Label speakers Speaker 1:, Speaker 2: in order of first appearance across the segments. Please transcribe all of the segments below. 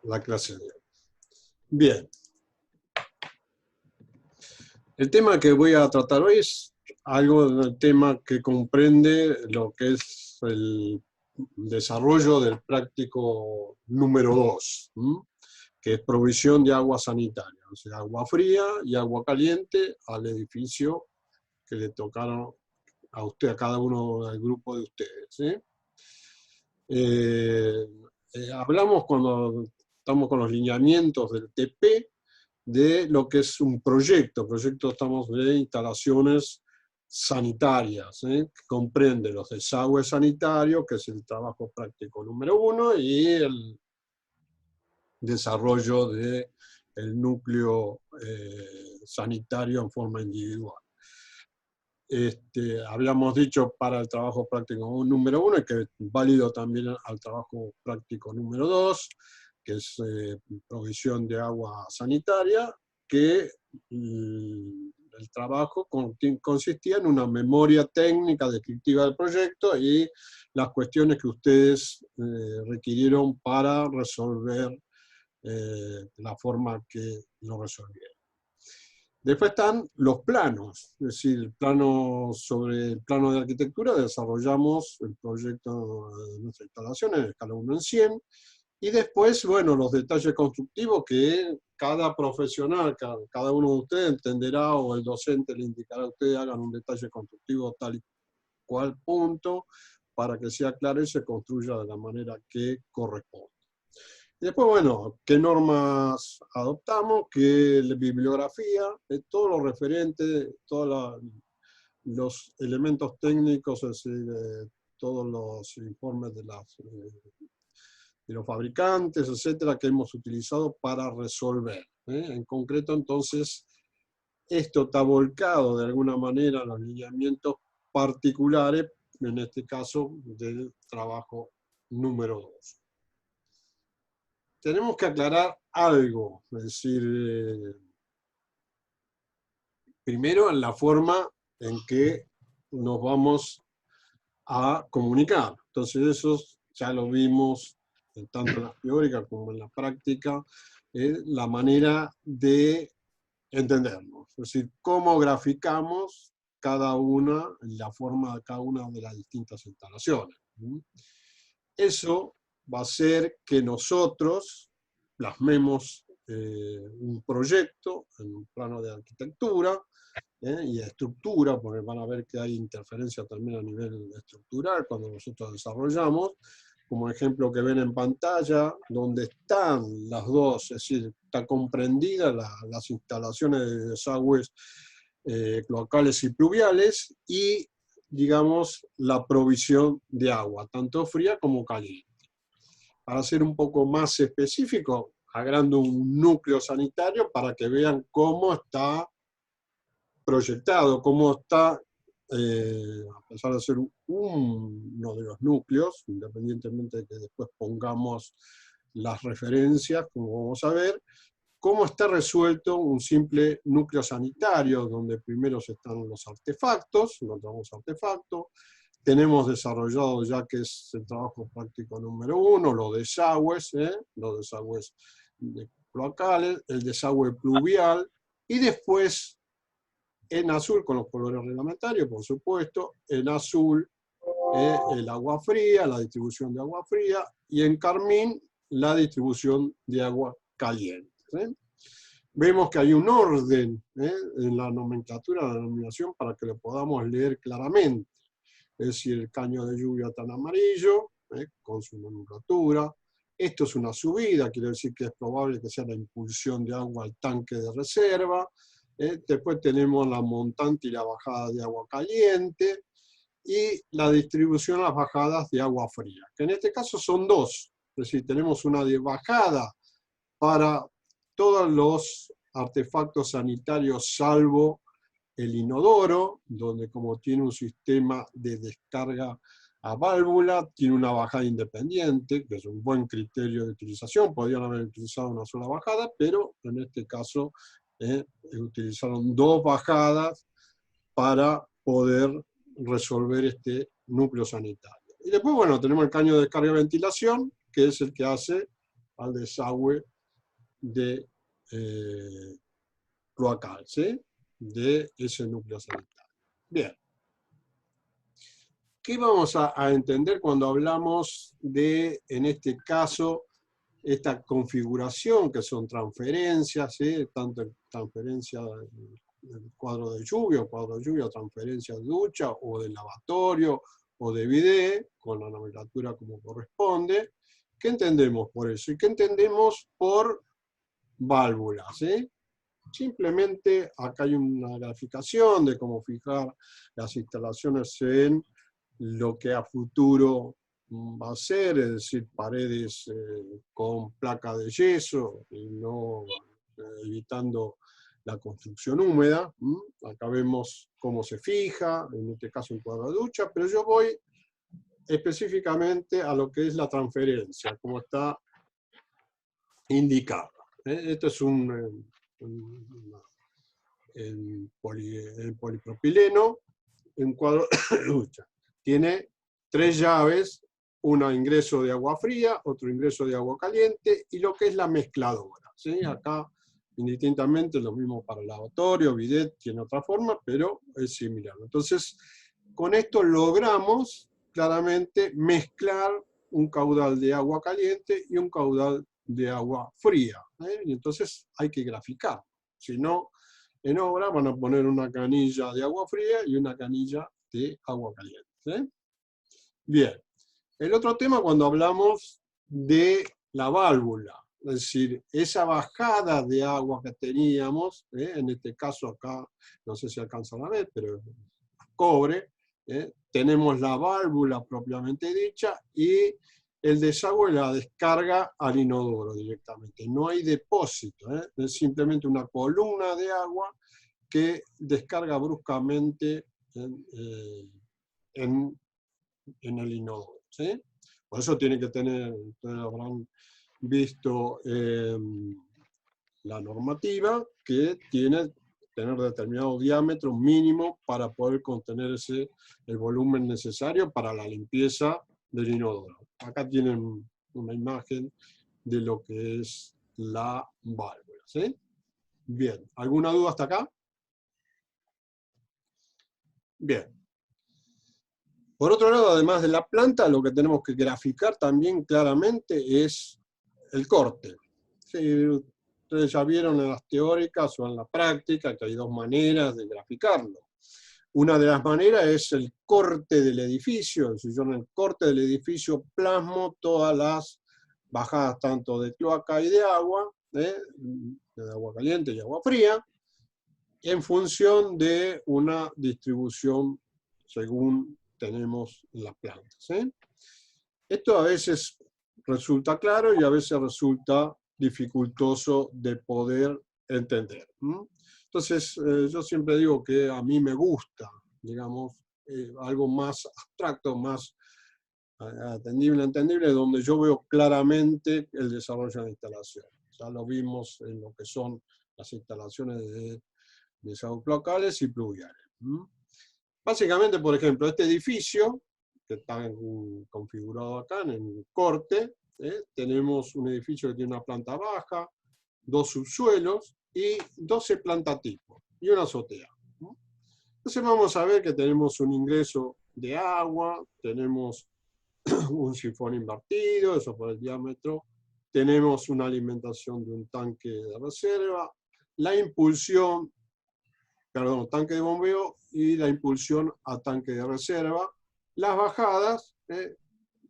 Speaker 1: la clase de hoy. Bien. El tema que voy a tratar hoy es algo del tema que comprende lo que es el desarrollo del práctico número 2, que es provisión de agua sanitaria, o sea, agua fría y agua caliente al edificio que le tocaron a usted, a cada uno del grupo de ustedes, ¿sí? Hablamos cuando estamos con los lineamientos del TP de lo que es un proyecto. Proyecto estamos de instalaciones sanitarias, que comprende los desagües sanitarios, que es el trabajo práctico número 1, y el desarrollo del núcleo sanitario en forma individual. Habíamos dicho para el trabajo práctico número 1, que es válido también al trabajo práctico número 2, que es provisión de agua sanitaria, que el trabajo consistía en una memoria técnica descriptiva del proyecto y las cuestiones que ustedes requirieron para resolver la forma que lo resolvieron. Después están los planos, es decir, sobre el plano de arquitectura desarrollamos el proyecto de nuestra instalación en escala 1 en 100, y después, bueno, los detalles constructivos que cada profesional, cada uno de ustedes entenderá, o el docente le indicará a ustedes, hagan un detalle constructivo tal y cual punto, para que sea claro y se construya de la manera que corresponde. Y después, bueno, qué normas adoptamos, qué bibliografía, todo lo referente, todos los elementos técnicos, es decir, todos los informes de los fabricantes, etcétera, que hemos utilizado para resolver. En concreto, entonces, esto está volcado de alguna manera en los lineamientos particulares, en este caso, del trabajo número 2. Tenemos que aclarar algo, es decir, primero en la forma en que nos vamos a comunicar. Entonces eso ya lo vimos tanto en la teórica como en la práctica, la manera de entendernos, es decir, cómo graficamos la forma de cada una de las distintas instalaciones. Eso va a hacer que nosotros plasmemos un proyecto en un plano de arquitectura y de estructura, porque van a ver que hay interferencia también a nivel estructural cuando nosotros desarrollamos, como ejemplo que ven en pantalla, donde están las dos, es decir, está comprendida las instalaciones de desagües cloacales y pluviales y, digamos, la provisión de agua, tanto fría como caliente. Para ser un poco más específico, agrando un núcleo sanitario para que vean cómo está proyectado, cómo está, a pesar de ser uno de los núcleos, independientemente de que después pongamos las referencias, como vamos a ver, cómo está resuelto un simple núcleo sanitario, donde primero están los artefactos, encontramos artefactos, tenemos desarrollado ya que es el trabajo práctico número 1, los desagües cloacales, el desagüe pluvial, y después en azul con los colores reglamentarios, por supuesto, en azul el agua fría, la distribución de agua fría, y en carmín la distribución de agua caliente. Vemos que hay un orden en la nomenclatura, la denominación, para que lo podamos leer claramente. Es decir, el caño de lluvia tan amarillo, con su nomenclatura. Esto es una subida, quiere decir que es probable que sea la impulsión de agua al tanque de reserva. Después tenemos la montante y la bajada de agua caliente, y la distribución a las bajadas de agua fría, que en este caso son dos. Es decir, tenemos una de bajada para todos los artefactos sanitarios, salvo el inodoro, donde como tiene un sistema de descarga a válvula, tiene una bajada independiente, que es un buen criterio de utilización. Podrían haber utilizado una sola bajada, pero en este caso utilizaron dos bajadas para poder resolver este núcleo sanitario. Y después, bueno, tenemos el caño de descarga y ventilación, que es el que hace al desagüe de cloacal, ¿sí? De ese núcleo sanitario. Bien. ¿Qué vamos a entender cuando hablamos de, en este caso, esta configuración que son transferencias, ¿sí? Tanto transferencia del cuadro de lluvia, transferencia de ducha o de lavatorio o de bidet, con la nomenclatura como corresponde? ¿Qué entendemos por eso? ¿Y qué entendemos por válvulas? ¿Sí? Simplemente acá hay una graficación de cómo fijar las instalaciones en lo que a futuro va a ser, es decir, paredes con placa de yeso y no evitando la construcción húmeda. Acá vemos cómo se fija, en este caso un cuadro de ducha, pero yo voy específicamente a lo que es la transferencia, como está indicado. Esto es el polipropileno, un cuadro de ducha. Tiene 3 llaves, una ingreso de agua fría, otro ingreso de agua caliente, y lo que es la mezcladora, ¿sí? Acá, indistintamente, lo mismo para el lavatorio, bidet, tiene otra forma, pero es similar. Entonces, con esto logramos claramente mezclar un caudal de agua caliente y un caudal de agua fría. Y entonces hay que graficar. Si no, en obra van a poner una canilla de agua fría y una canilla de agua caliente. ¿Sí? Bien. El otro tema cuando hablamos de la válvula, es decir, esa bajada de agua que teníamos, en este caso acá, no sé si alcanzan a ver, pero cobre, tenemos la válvula propiamente dicha y el desagüe la descarga al inodoro directamente. No hay depósito, es simplemente una columna de agua que descarga bruscamente en el inodoro. ¿Sí? Por eso tiene que tener, ustedes habrán visto la normativa que tiene tener determinado diámetro mínimo para poder contener el volumen necesario para la limpieza del inodoro. Acá tienen una imagen de lo que es la válvula. ¿Sí? Bien, ¿alguna duda hasta acá? Bien. Por otro lado, además de la planta, lo que tenemos que graficar también claramente es el corte. Sí, ustedes ya vieron en las teóricas o en la práctica que hay 2 maneras de graficarlo. Una de las maneras es el corte del edificio. Si yo en el corte del edificio plasmo todas las bajadas tanto de cloaca y de agua caliente y agua fría, en función de una distribución según tenemos en la planta. ¿Sí? Esto a veces resulta claro y a veces resulta dificultoso de poder entender. Entonces, yo siempre digo que a mí me gusta, digamos, algo más abstracto, más atendible, entendible, donde yo veo claramente el desarrollo de la instalación. Ya lo vimos en lo que son las instalaciones de desagües cloacales y pluviales. Básicamente, por ejemplo, este edificio, que está configurado acá en el corte, tenemos un edificio que tiene una planta baja, 2 subsuelos y 12 plantatipos y una azotea. Entonces vamos a ver que tenemos un ingreso de agua, tenemos un sifón invertido, eso por el diámetro, tenemos una alimentación de un tanque de reserva, la impulsión, tanque de bombeo y la impulsión a tanque de reserva, las bajadas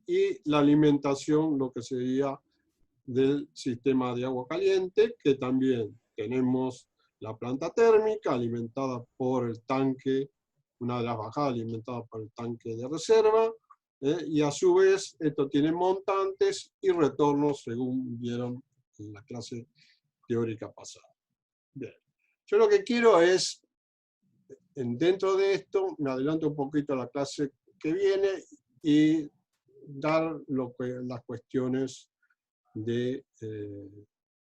Speaker 1: y la alimentación, lo que sería del sistema de agua caliente, que también tenemos la planta térmica alimentada por el tanque, una de las bajadas alimentada por el tanque de reserva, y a su vez esto tiene montantes y retornos según vieron en la clase teórica pasada. Bien. Yo lo que quiero es, dentro de esto, me adelanto un poquito a la clase que viene y dar las cuestiones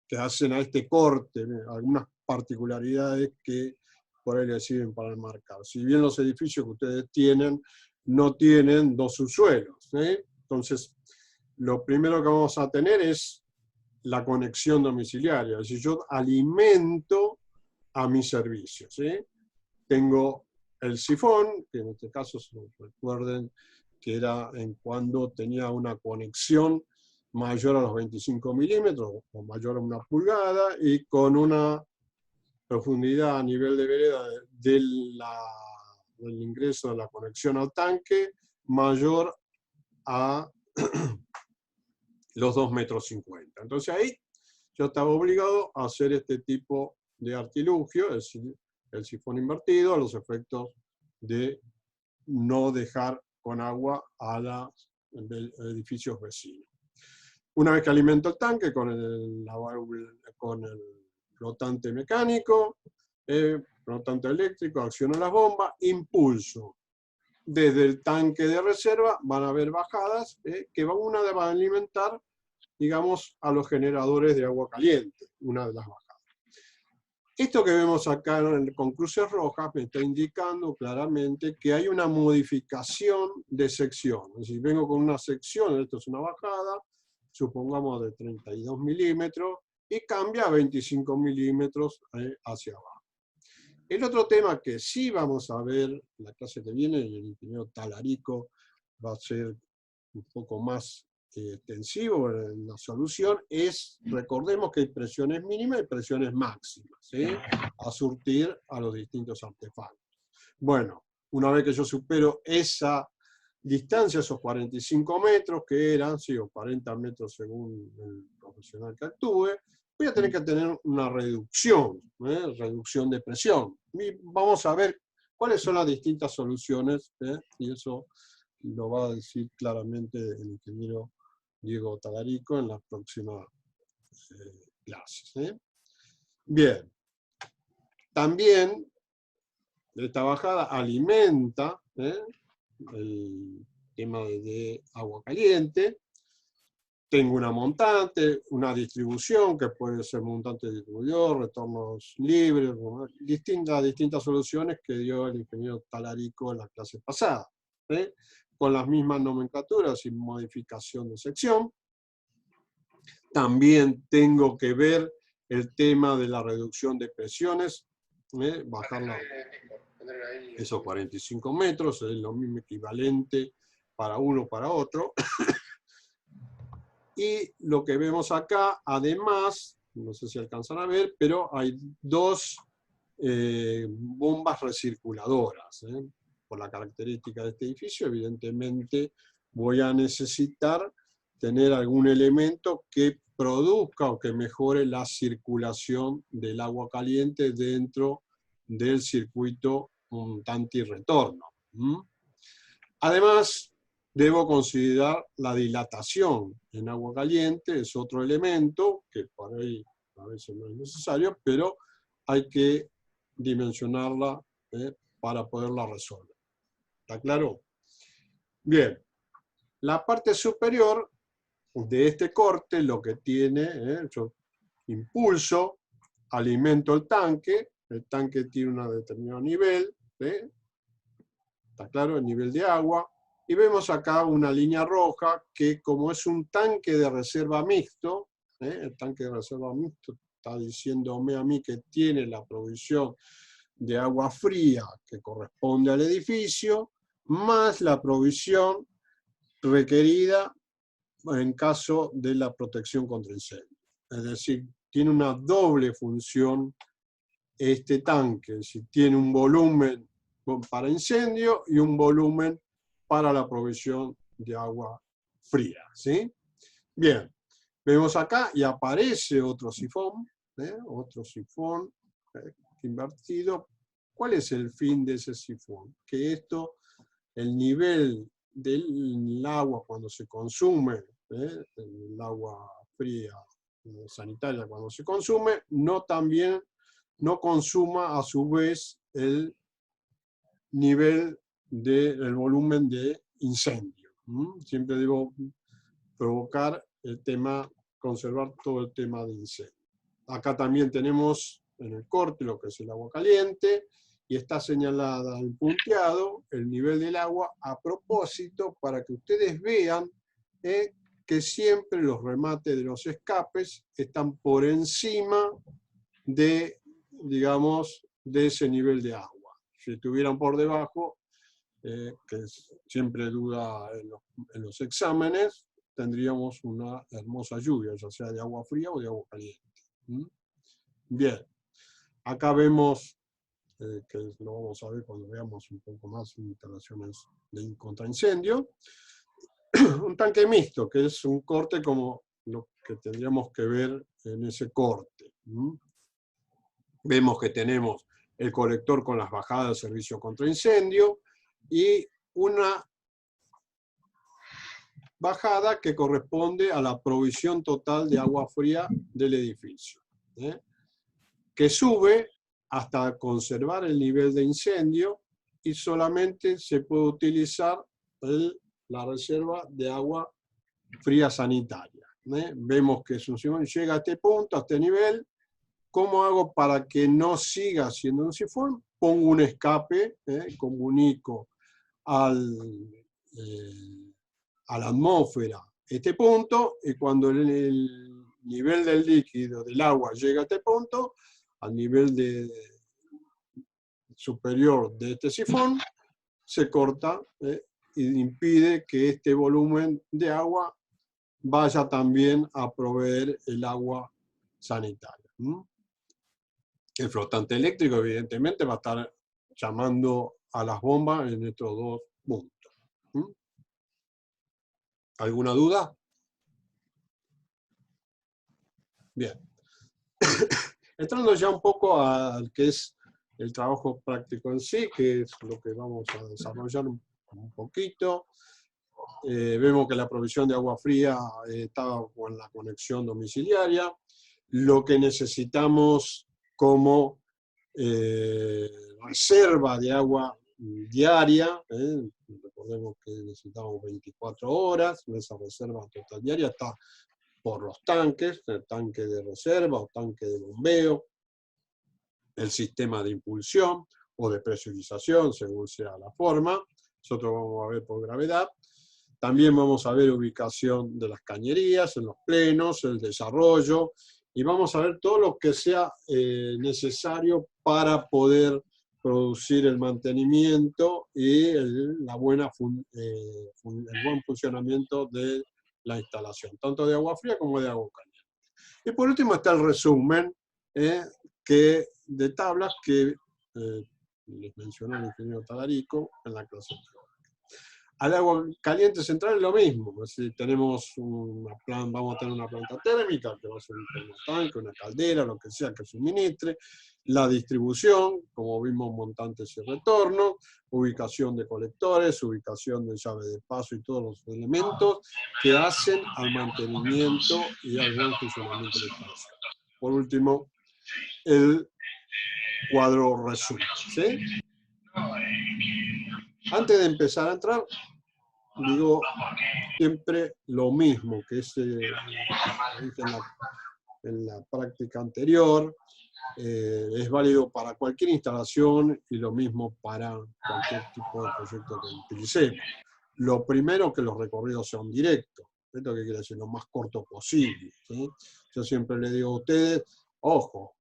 Speaker 1: que hacen a este corte, algunas particularidades que por ahí le sirven para enmarcar. Si bien los edificios que ustedes tienen no tienen 2 subsuelos, entonces lo primero que vamos a tener es la conexión domiciliaria, es decir, yo alimento a mi servicio, ¿sí? Tengo el sifón, que en este caso, recuerden que era en cuando tenía una conexión mayor a los 25 milímetros o mayor a 1 pulgada y con una profundidad a nivel de vereda del ingreso de la conexión al tanque mayor a los 2,50 metros. Entonces ahí yo estaba obligado a hacer este tipo de artilugio, es decir, el sifón invertido, a los efectos de no dejar con agua a los edificios vecinos. Una vez que alimento el tanque con el flotante mecánico, flotante eléctrico, acciono las bombas, impulso. Desde el tanque de reserva van a haber bajadas que van a alimentar, digamos, a los generadores de agua caliente, una de las bajadas. Esto que vemos acá con cruces rojas me está indicando claramente que hay una modificación de sección. Es decir, vengo con una sección, esto es una bajada, supongamos de 32 milímetros, y cambia a 25 milímetros hacia abajo. El otro tema que sí vamos a ver en la clase que viene, y el ingeniero Talarico va a ser un poco más extensivo en la solución, es, recordemos que hay presiones mínimas y presiones máximas, ¿sí? A surtir a los distintos artefactos. Bueno, una vez que yo supero esa distancia, esos 45 metros, que eran, sí, o 40 metros según el profesional que actúe, voy a tener que tener una reducción de presión. Y vamos a ver cuáles son las distintas soluciones, y eso lo va a decir claramente el ingeniero Diego Talarico en las próximas clases. Bien, también esta bajada alimenta el tema de agua caliente. Tengo una montante, una distribución, que puede ser montante distribuidor, retornos libres, distintas soluciones que dio el ingeniero Talarico en la clase pasada, con las mismas nomenclaturas, sin modificación de sección. También tengo que ver el tema de la reducción de presiones, bajar esos 45 metros, es lo mismo equivalente para uno para otro. Y lo que vemos acá, además, no sé si alcanzan a ver, pero hay dos bombas recirculadoras. Por la característica de este edificio, evidentemente voy a necesitar tener algún elemento que produzca o que mejore la circulación del agua caliente dentro del circuito montante y retorno. Además, debo considerar la dilatación en agua caliente, es otro elemento que por ahí a veces no es necesario, pero hay que dimensionarla para poderla resolver. ¿Está claro? Bien, la parte superior de este corte lo que tiene, yo impulso, alimento el tanque tiene un determinado nivel, ¿está claro? El nivel de agua. Y vemos acá una línea roja que, como es un tanque de reserva mixto, el tanque de reserva mixto está diciéndome a mí que tiene la provisión de agua fría que corresponde al edificio, más la provisión requerida en caso de la protección contra incendio. Es decir, tiene una doble función este tanque, es decir, tiene un volumen para incendio y un volumen para la provisión de agua fría, ¿sí? Bien, vemos acá y aparece otro sifón invertido. ¿Cuál es el fin de ese sifón? Que el nivel del agua cuando se consume, el agua fría sanitaria cuando se consume, no consuma a su vez el nivel del volumen de incendio. Siempre debo provocar conservar todo el tema de incendio. Acá también tenemos en el corte lo que es el agua caliente, y está señalada en punteado el nivel del agua a propósito para que ustedes vean que siempre los remates de los escapes están por encima de, digamos, de ese nivel de agua. Si estuvieran por debajo, que siempre duda en los exámenes, tendríamos una hermosa lluvia, ya sea de agua fría o de agua caliente. Bien, acá vemos, que lo vamos a ver cuando veamos un poco más instalaciones de contraincendio, un tanque mixto, que es un corte como lo que tendríamos que ver en ese corte. Vemos que tenemos el colector con las bajadas de servicio contra incendio y una bajada que corresponde a la provisión total de agua fría del edificio, que sube hasta conservar el nivel de incendio y solamente se puede utilizar la reserva de agua fría sanitaria. Vemos que llega a este punto, a este nivel. ¿Cómo hago para que no siga siendo un sifón? Pongo un escape, comunico a la atmósfera este punto, y cuando el nivel del líquido, del agua, llega a este punto, al nivel superior de este sifón, se corta y impide que este volumen de agua vaya también a proveer el agua sanitaria. El flotante eléctrico, evidentemente, va a estar llamando a las bombas en estos dos puntos. ¿Alguna duda? Bien. Entrando ya un poco al que es el trabajo práctico en sí, que es lo que vamos a desarrollar un poquito. Vemos que la provisión de agua fría está con la conexión domiciliaria. Lo que necesitamos como reserva de agua diaria, recordemos que necesitamos 24 horas, esa reserva total diaria está por los tanques, el tanque de reserva o tanque de bombeo, el sistema de impulsión o de presurización, según sea la forma. Nosotros vamos a ver por gravedad. También vamos a ver ubicación de las cañerías, en los plenos, el desarrollo, y vamos a ver todo lo que sea necesario para poder producir el mantenimiento y el buen funcionamiento de la instalación, tanto de agua fría como de agua caliente. Y por último está el resumen de tablas que les mencionó el ingeniero Talarico en la clase. Al agua caliente central es lo mismo, es decir, vamos a tener una planta térmica que va a ser un tanque, una caldera, lo que sea que suministre, la distribución, como vimos, montantes y retornos, ubicación de colectores, ubicación de llave de paso y todos los elementos que hacen al mantenimiento y al buen funcionamiento de la instalación. Por último, el cuadro resumen, ¿sí? Antes de empezar a entrar, digo siempre lo mismo que dije en la práctica anterior, es válido para cualquier instalación y lo mismo para cualquier tipo de proyecto que utilicemos. Lo primero, que los recorridos sean directos. Esto que quiere decir lo más corto posible, ¿sí? Yo siempre le digo a ustedes, ojo,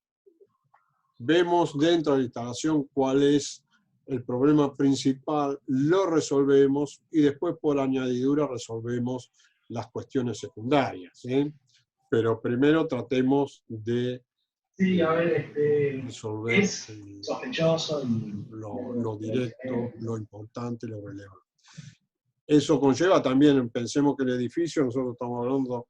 Speaker 1: vemos dentro de la instalación cuál es el problema principal, lo resolvemos y después por añadidura resolvemos las cuestiones secundarias, ¿sí? Pero primero tratemos de resolver lo directo, lo importante, lo relevante. Eso conlleva también, pensemos que el edificio, nosotros estamos hablando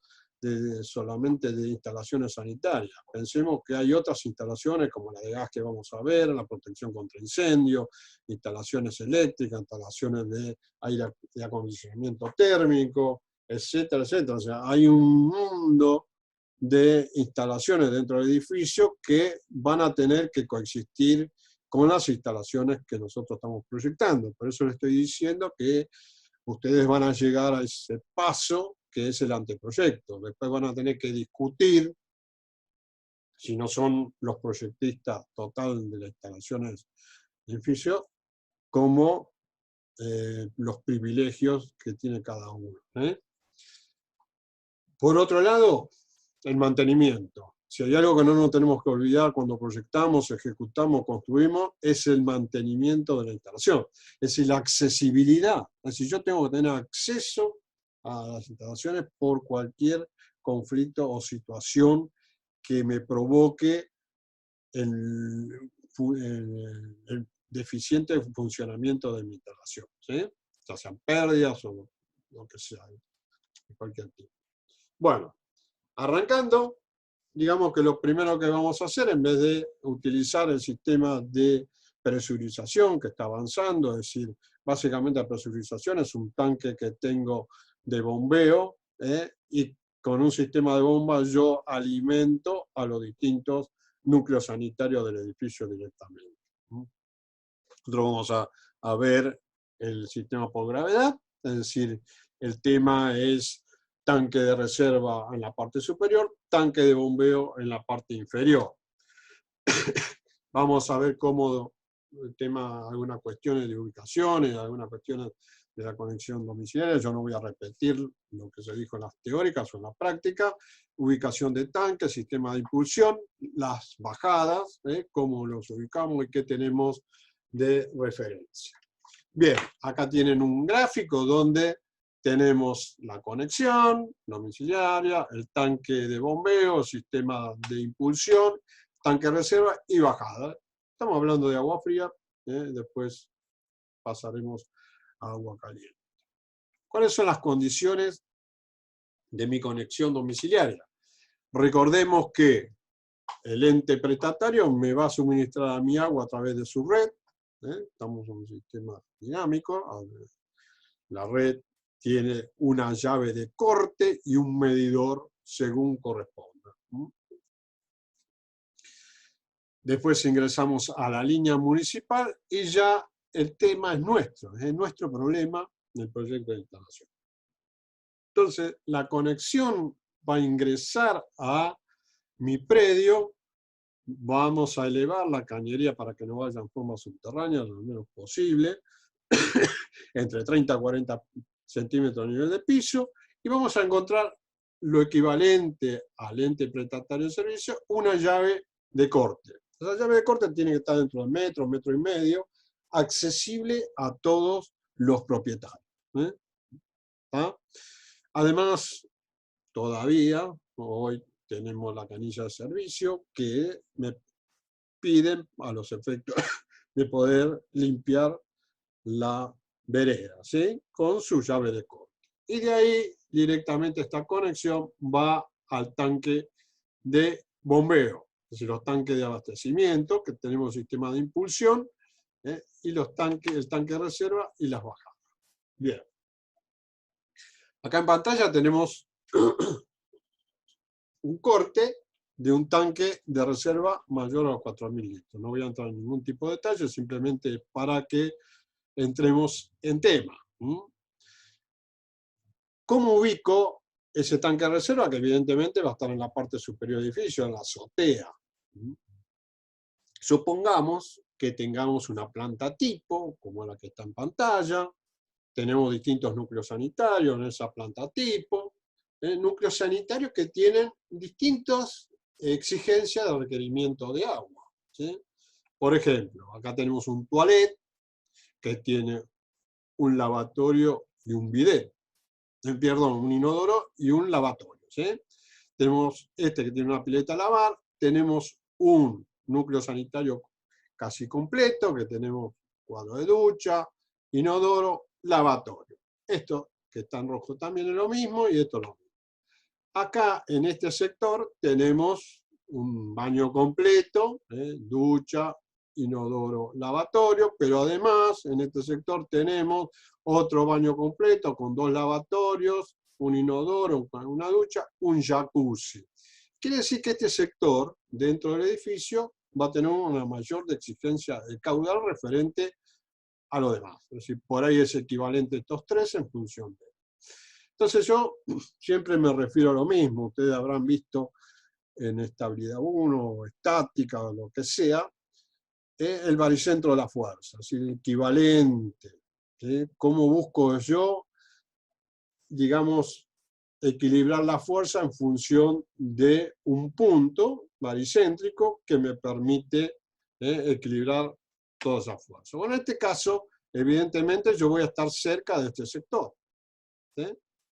Speaker 1: solamente de instalaciones sanitarias. Pensemos que hay otras instalaciones como la de gas que vamos a ver, la protección contra incendio, instalaciones eléctricas, instalaciones de aire de acondicionamiento térmico, etcétera, etcétera. O sea, hay un mundo de instalaciones dentro del edificio que van a tener que coexistir con las instalaciones que nosotros estamos proyectando. Por eso les estoy diciendo que ustedes van a llegar a ese paso que es el anteproyecto. Después van a tener que discutir, si no son los proyectistas total de las instalaciones del edificio, como los privilegios que tiene cada uno. Por otro lado, el mantenimiento. Si hay algo que no nos tenemos que olvidar cuando proyectamos, ejecutamos, construimos, es el mantenimiento de la instalación. Es decir, la accesibilidad. Es decir, yo tengo que tener acceso a las instalaciones por cualquier conflicto o situación que me provoque el deficiente funcionamiento de mi instalación, ¿sí? Ya sean pérdidas o lo que sea, de cualquier tipo. Bueno, arrancando, digamos que lo primero que vamos a hacer, en vez de utilizar el sistema de presurización que está avanzando, es decir, básicamente la presurización es un tanque que tengo de bombeo, y con un sistema de bomba yo alimento a los distintos núcleos sanitarios del edificio directamente. Nosotros vamos a ver el sistema por gravedad, es decir, el tema es tanque de reserva en la parte superior, tanque de bombeo en la parte inferior. Vamos a ver cómo el tema, algunas cuestiones de ubicaciones, algunas cuestiones de la conexión domiciliaria. Yo no voy a repetir lo que se dijo en las teóricas o en la práctica. Ubicación de tanques, sistema de impulsión, las bajadas, cómo los ubicamos y qué tenemos de referencia. Bien, acá tienen un gráfico donde tenemos la conexión domiciliaria, el tanque de bombeo, sistema de impulsión, tanque de reserva y bajada. Estamos hablando de agua fría, después pasaremos a agua caliente. ¿Cuáles son las condiciones de mi conexión domiciliaria? Recordemos que el ente prestatario me va a suministrar a mi agua a través de su red. Estamos en un sistema dinámico. La red tiene una llave de corte y un medidor según corresponda. Después ingresamos a la línea municipal y ya el tema es nuestro problema del proyecto de instalación. Entonces, la conexión va a ingresar a mi predio. Vamos a elevar la cañería para que no vaya en forma subterránea, lo menos posible, entre 30 a 40 centímetros a nivel de piso, y vamos a encontrar lo equivalente al ente prestatario de servicio, una llave de corte. La llave de corte tiene que estar dentro del metro, metro y medio, accesible a todos los propietarios. ¿Ah? Además, todavía, hoy tenemos la canilla de servicio que me piden a los efectos de poder limpiar la vereda, ¿sí? Con su llave de corte. Y de ahí directamente esta conexión va al tanque de bombeo, es decir, los tanques de abastecimiento, que tenemos sistema de impulsión, y los tanques, el tanque de reserva y las bajadas. Bien. Acá en pantalla tenemos un corte de un tanque de reserva mayor a los 4.000 litros. No voy a entrar en ningún tipo de detalle, simplemente para que entremos en tema. ¿Cómo ubico ese tanque de reserva? Que evidentemente va a estar en la parte superior del edificio, en la azotea. Supongamos que tengamos una planta tipo, como la que está en pantalla. Tenemos distintos núcleos sanitarios en esa planta tipo. Núcleos sanitarios que tienen distintas exigencias de requerimiento de agua, ¿sí? Por ejemplo, acá tenemos un toilet que tiene un lavatorio y un bidet. Perdón, un inodoro y un lavatorio, ¿sí? Tenemos este que tiene una pileta a lavar, tenemos un núcleo sanitario casi completo, que tenemos cuadro de ducha, inodoro, lavatorio. Esto que está en rojo también es lo mismo y esto es lo mismo. Acá en este sector tenemos un baño completo, ducha, inodoro, lavatorio, pero además en este sector tenemos otro baño completo con 2 lavatorios, un inodoro, una ducha, un jacuzzi. Quiere decir que este sector dentro del edificio va a tener una mayor exigencia de caudal referente a lo demás. Es decir, por ahí es equivalente a estos 3 en función de. Entonces yo siempre me refiero a lo mismo. Ustedes habrán visto en estabilidad 1, estática, o lo que sea, el baricentro de la fuerza, es decir, el equivalente. ¿Cómo busco yo, digamos, equilibrar la fuerza en función de un punto baricéntrico que me permite equilibrar toda esa fuerza. Bueno, en este caso, evidentemente, yo voy a estar cerca de este sector. ¿Sí?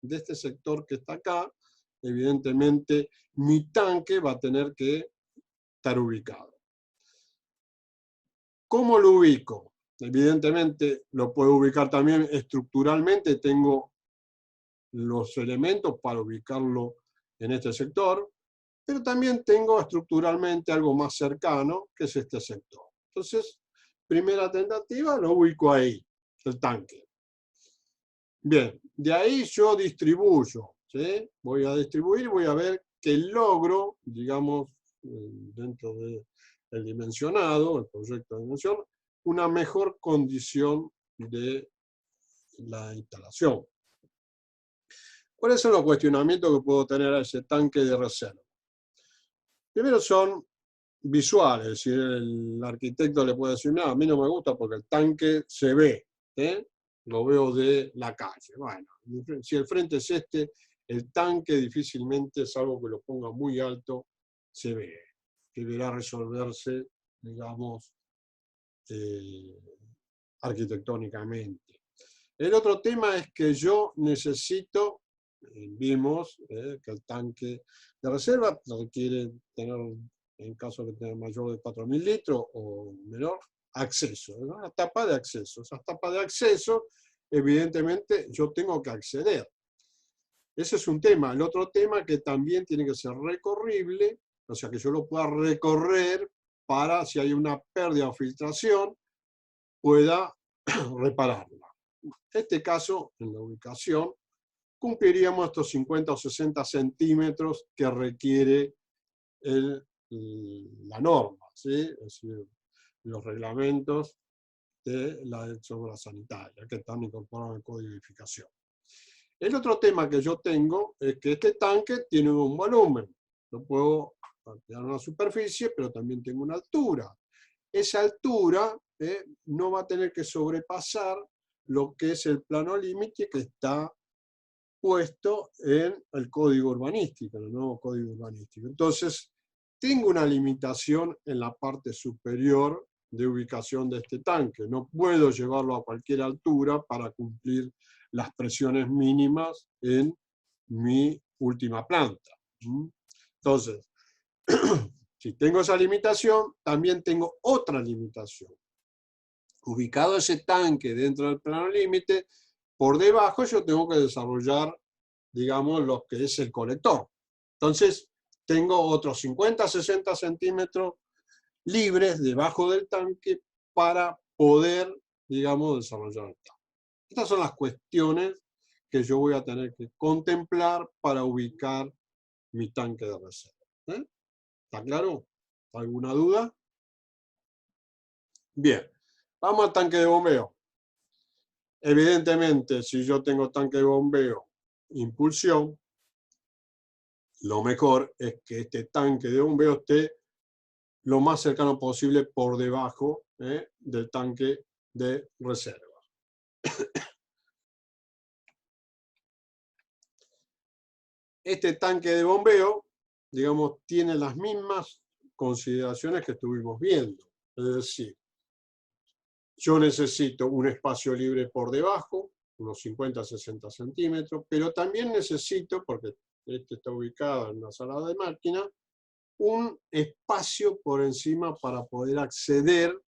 Speaker 1: De este sector que está acá, evidentemente, mi tanque va a tener que estar ubicado. ¿Cómo lo ubico? Evidentemente, lo puedo ubicar también estructuralmente, tengo los elementos para ubicarlo en este sector, pero también tengo estructuralmente algo más cercano, que es este sector. Entonces, primera tentativa, lo ubico ahí, el tanque. Bien, de ahí yo distribuyo, ¿sí? Voy a distribuir, voy a ver que logro, digamos, dentro del dimensionado, el proyecto de dimensión, una mejor condición de la instalación. ¿Cuáles son los cuestionamientos que puedo tener a ese tanque de reserva? Primero son visuales, es decir, el arquitecto le puede decir, no, a mí no me gusta porque el tanque se ve, ¿eh? Lo veo de la calle. Bueno, si el frente es este, el tanque difícilmente, salvo que lo ponga muy alto, se ve. Deberá resolverse, digamos, arquitectónicamente. El otro tema es que yo necesito, vimos que el tanque de reserva requiere tener, en caso de tener mayor de 4.000 litros o menor, acceso, ¿no? Una tapa de acceso. Esas tapas de acceso, evidentemente, yo tengo que acceder. Ese es un tema. El otro tema que también tiene que ser recorrible, o sea, que yo lo pueda recorrer para, si hay una pérdida o filtración, pueda repararla. En este caso, en la ubicación, cumpliríamos estos 50 o 60 centímetros que requiere la norma, ¿sí? Es decir, los reglamentos de la obra sanitaria que están incorporados en el Código de Edificación. El otro tema que yo tengo es que este tanque tiene un volumen. Yo puedo plantear una superficie, pero también tengo una altura. Esa altura no va a tener que sobrepasar lo que es el plano límite que está puesto en el código urbanístico, en el nuevo código urbanístico. Entonces, tengo una limitación en la parte superior de ubicación de este tanque. No puedo llevarlo a cualquier altura para cumplir las presiones mínimas en mi última planta. Entonces, si tengo esa limitación, también tengo otra limitación. Ubicado ese tanque dentro del plano límite, por debajo yo tengo que desarrollar, digamos, lo que es el colector. Entonces, tengo otros 50, 60 centímetros libres debajo del tanque para poder, digamos, desarrollar el tanque. Estas son las cuestiones que yo voy a tener que contemplar para ubicar mi tanque de reserva. ¿Está claro? ¿Alguna duda? Bien, vamos al tanque de bombeo. Evidentemente, si yo tengo tanque de bombeo, impulsión, lo mejor es que este tanque de bombeo esté lo más cercano posible por debajo del tanque de reserva. Este tanque de bombeo, digamos, tiene las mismas consideraciones que estuvimos viendo. Es decir, yo necesito un espacio libre por debajo, unos 50-60 centímetros, pero también necesito, porque este está ubicado en una sala de máquina, un espacio por encima para poder acceder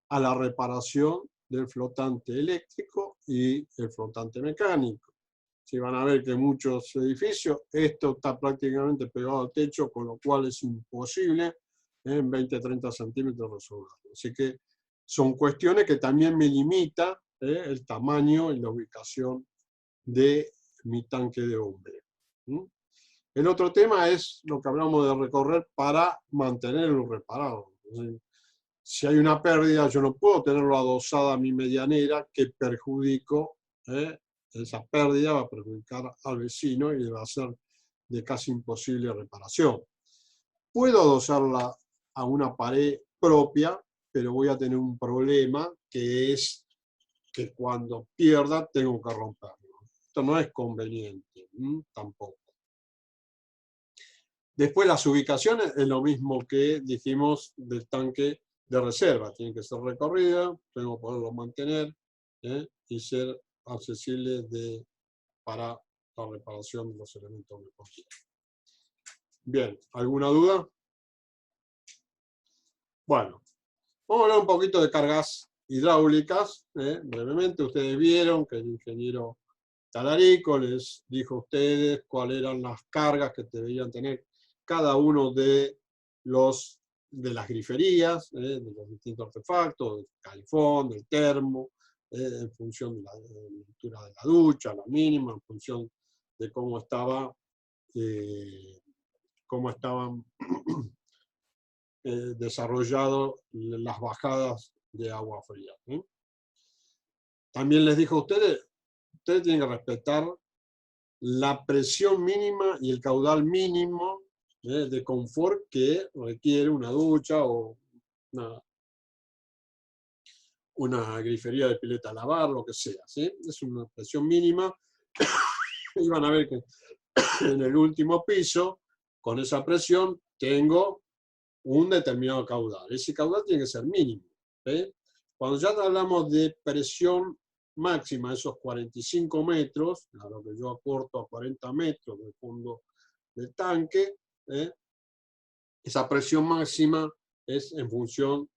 Speaker 1: a la reparación del flotante eléctrico y el flotante mecánico. Si van a ver que en muchos edificios esto está prácticamente pegado al techo, con lo cual es imposible en 20-30 centímetros resolverlo. Así que son cuestiones que también me limita el tamaño y la ubicación de mi tanque de bombeo. El otro tema es lo que hablamos de recorrer para mantenerlo reparado. Si hay una pérdida, yo no puedo tenerlo adosada a mi medianera, que perjudico, esa pérdida va a perjudicar al vecino y va a ser de casi imposible reparación. Puedo adosarla a una pared propia, pero voy a tener un problema, que es que cuando pierda tengo que romperlo. Esto no es conveniente, tampoco. Después las ubicaciones es lo mismo que dijimos del tanque de reserva. Tiene que ser recorrida, tengo que poderlo mantener y ser accesible para la reparación de los elementos mecánicos. Bien, ¿alguna duda? Bueno, vamos a hablar un poquito de cargas hidráulicas. Brevemente, ustedes vieron que el ingeniero Talarico les dijo a ustedes cuáles eran las cargas que debían tener cada uno de las griferías, de los distintos artefactos, del calefón, del termo, en función de la altura de la ducha, la mínima, en función de cómo estaban desarrolladas las bajadas de agua fría. También les dijo a ustedes tienen que respetar la presión mínima y el caudal mínimo de confort que requiere una ducha o una grifería de pileta a lavar, lo que sea. ¿Sí? Es una presión mínima. Y van a ver que en el último piso, con esa presión, tengo un determinado caudal. Ese caudal tiene que ser mínimo. ¿Sí? Cuando ya hablamos de presión máxima, esos 45 metros, a lo que yo acorto a 40 metros del fondo del tanque, esa presión máxima es en función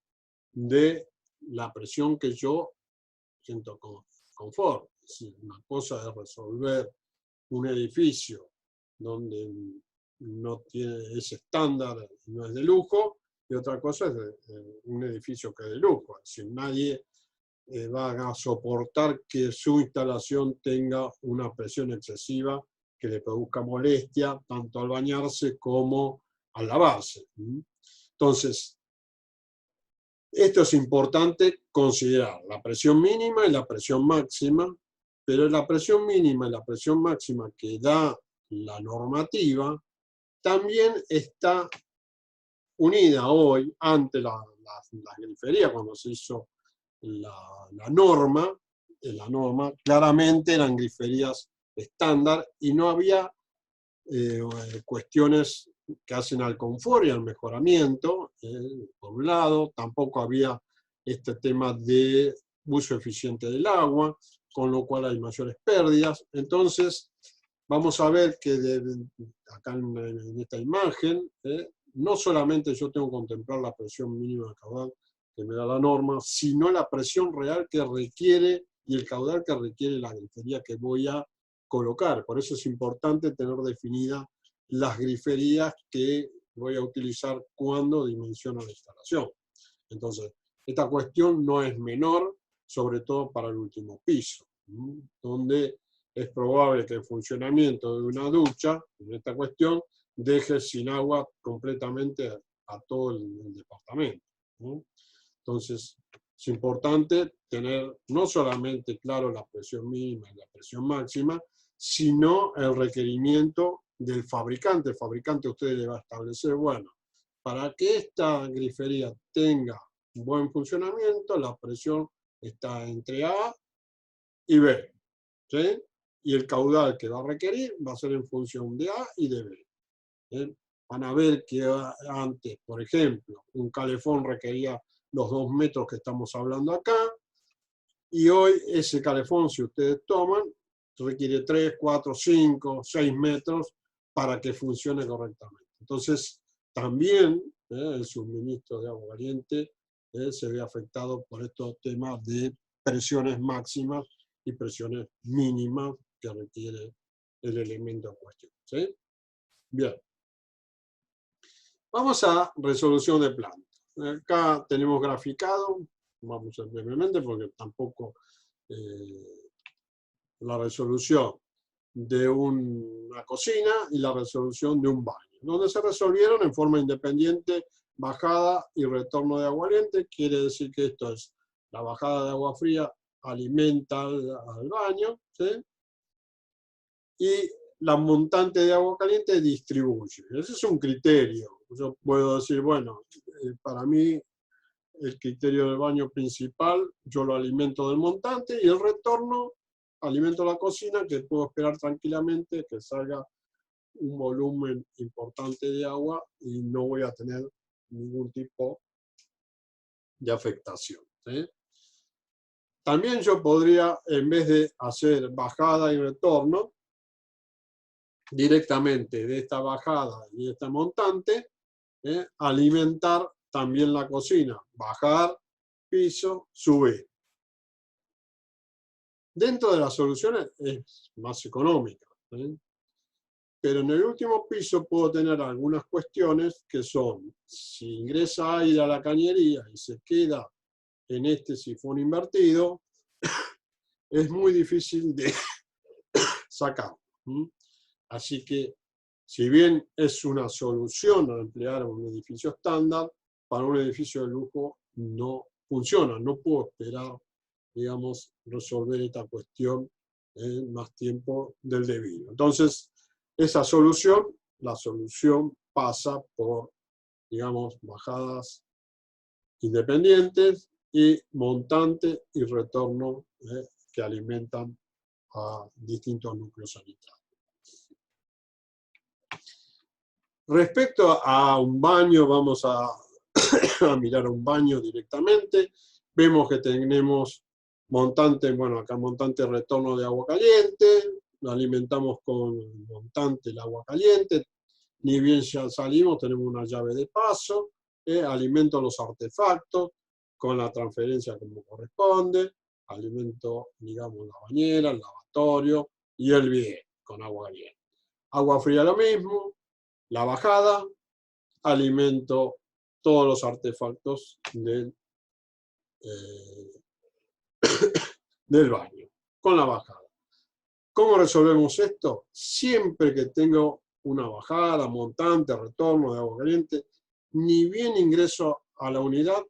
Speaker 1: de la presión que yo siento confort. Es decir, una cosa es resolver un edificio donde no tiene ese estándar, no es de lujo, y otra cosa es un edificio que es de lujo. Es decir, nadie va a soportar que su instalación tenga una presión excesiva que le produzca molestia tanto al bañarse como al lavarse. Entonces, esto es importante considerar, la presión mínima y la presión máxima, pero la presión mínima y la presión máxima que da la normativa también está unida hoy ante la grifería, cuando se hizo la norma, claramente eran griferías estándar y no había cuestiones que hacen al confort y al mejoramiento, por un lado, tampoco había este tema de uso eficiente del agua, con lo cual hay mayores pérdidas. Entonces, vamos a ver que acá en esta imagen, no solamente yo tengo que contemplar la presión mínima de caudal que me da la norma, sino la presión real que requiere y el caudal que requiere la grifería que voy a colocar. Por eso es importante tener definidas las griferías que voy a utilizar cuando dimensiono la instalación. Entonces, esta cuestión no es menor, sobre todo para el último piso, donde es probable que el funcionamiento de una ducha, en esta cuestión, deje sin agua completamente a todo el departamento. Entonces, es importante tener no solamente claro la presión mínima y la presión máxima, sino el requerimiento del fabricante. El fabricante a ustedes le va a establecer, bueno, para que esta grifería tenga un buen funcionamiento, la presión está entre A y B. ¿Sí? Y el caudal que va a requerir va a ser en función de A y de B. Van a ver que antes, por ejemplo, un calefón requería los 2 metros que estamos hablando acá, y hoy ese calefón, si ustedes toman, requiere 3, 4, 5, 6 metros para que funcione correctamente. Entonces, también el suministro de agua caliente se ve afectado por estos temas de presiones máximas y presiones mínimas que requiere el elemento en cuestión. ¿Sí? Bien. Vamos a resolución de planta. Acá tenemos graficado, vamos a ver brevemente porque tampoco la resolución de una cocina y la resolución de un baño, donde se resolvieron en forma independiente bajada y retorno de agua caliente. Quiere decir que esto es la bajada de agua fría alimenta al baño, ¿sí? Y la montante de agua caliente distribuye. Ese es un criterio. Yo puedo decir, bueno, para mí el criterio del baño principal, yo lo alimento del montante y el retorno alimento la cocina, que puedo esperar tranquilamente que salga un volumen importante de agua y no voy a tener ningún tipo de afectación, ¿sí? También yo podría, en vez de hacer bajada y retorno, directamente de esta bajada y de esta montante, alimentar también la cocina. Bajar, piso, subir. Dentro de las soluciones es más económica, ¿sí? Pero en el último piso puedo tener algunas cuestiones que son, si ingresa aire a la cañería y se queda en este sifón invertido, es muy difícil de sacar. Así que, si bien es una solución a emplear un edificio estándar, para un edificio de lujo no funciona. No puedo esperar, digamos, resolver esta cuestión en más tiempo del debido. Entonces, esa solución, la solución pasa por, digamos, bajadas independientes y montante y retorno que alimentan a distintos núcleos sanitarios. Respecto a un baño, vamos a mirar un baño directamente. Vemos que tenemos montante, bueno, acá montante retorno de agua caliente, lo alimentamos con montante el agua caliente, ni bien ya salimos, tenemos una llave de paso, alimento los artefactos con la transferencia como corresponde, alimento, digamos, la bañera, el lavatorio y el bidet con agua caliente. Agua fría lo mismo, la bajada, alimento todos los artefactos del baño, con la bajada. ¿Cómo resolvemos esto? Siempre que tengo una bajada, montante, retorno de agua caliente, ni bien ingreso a la unidad,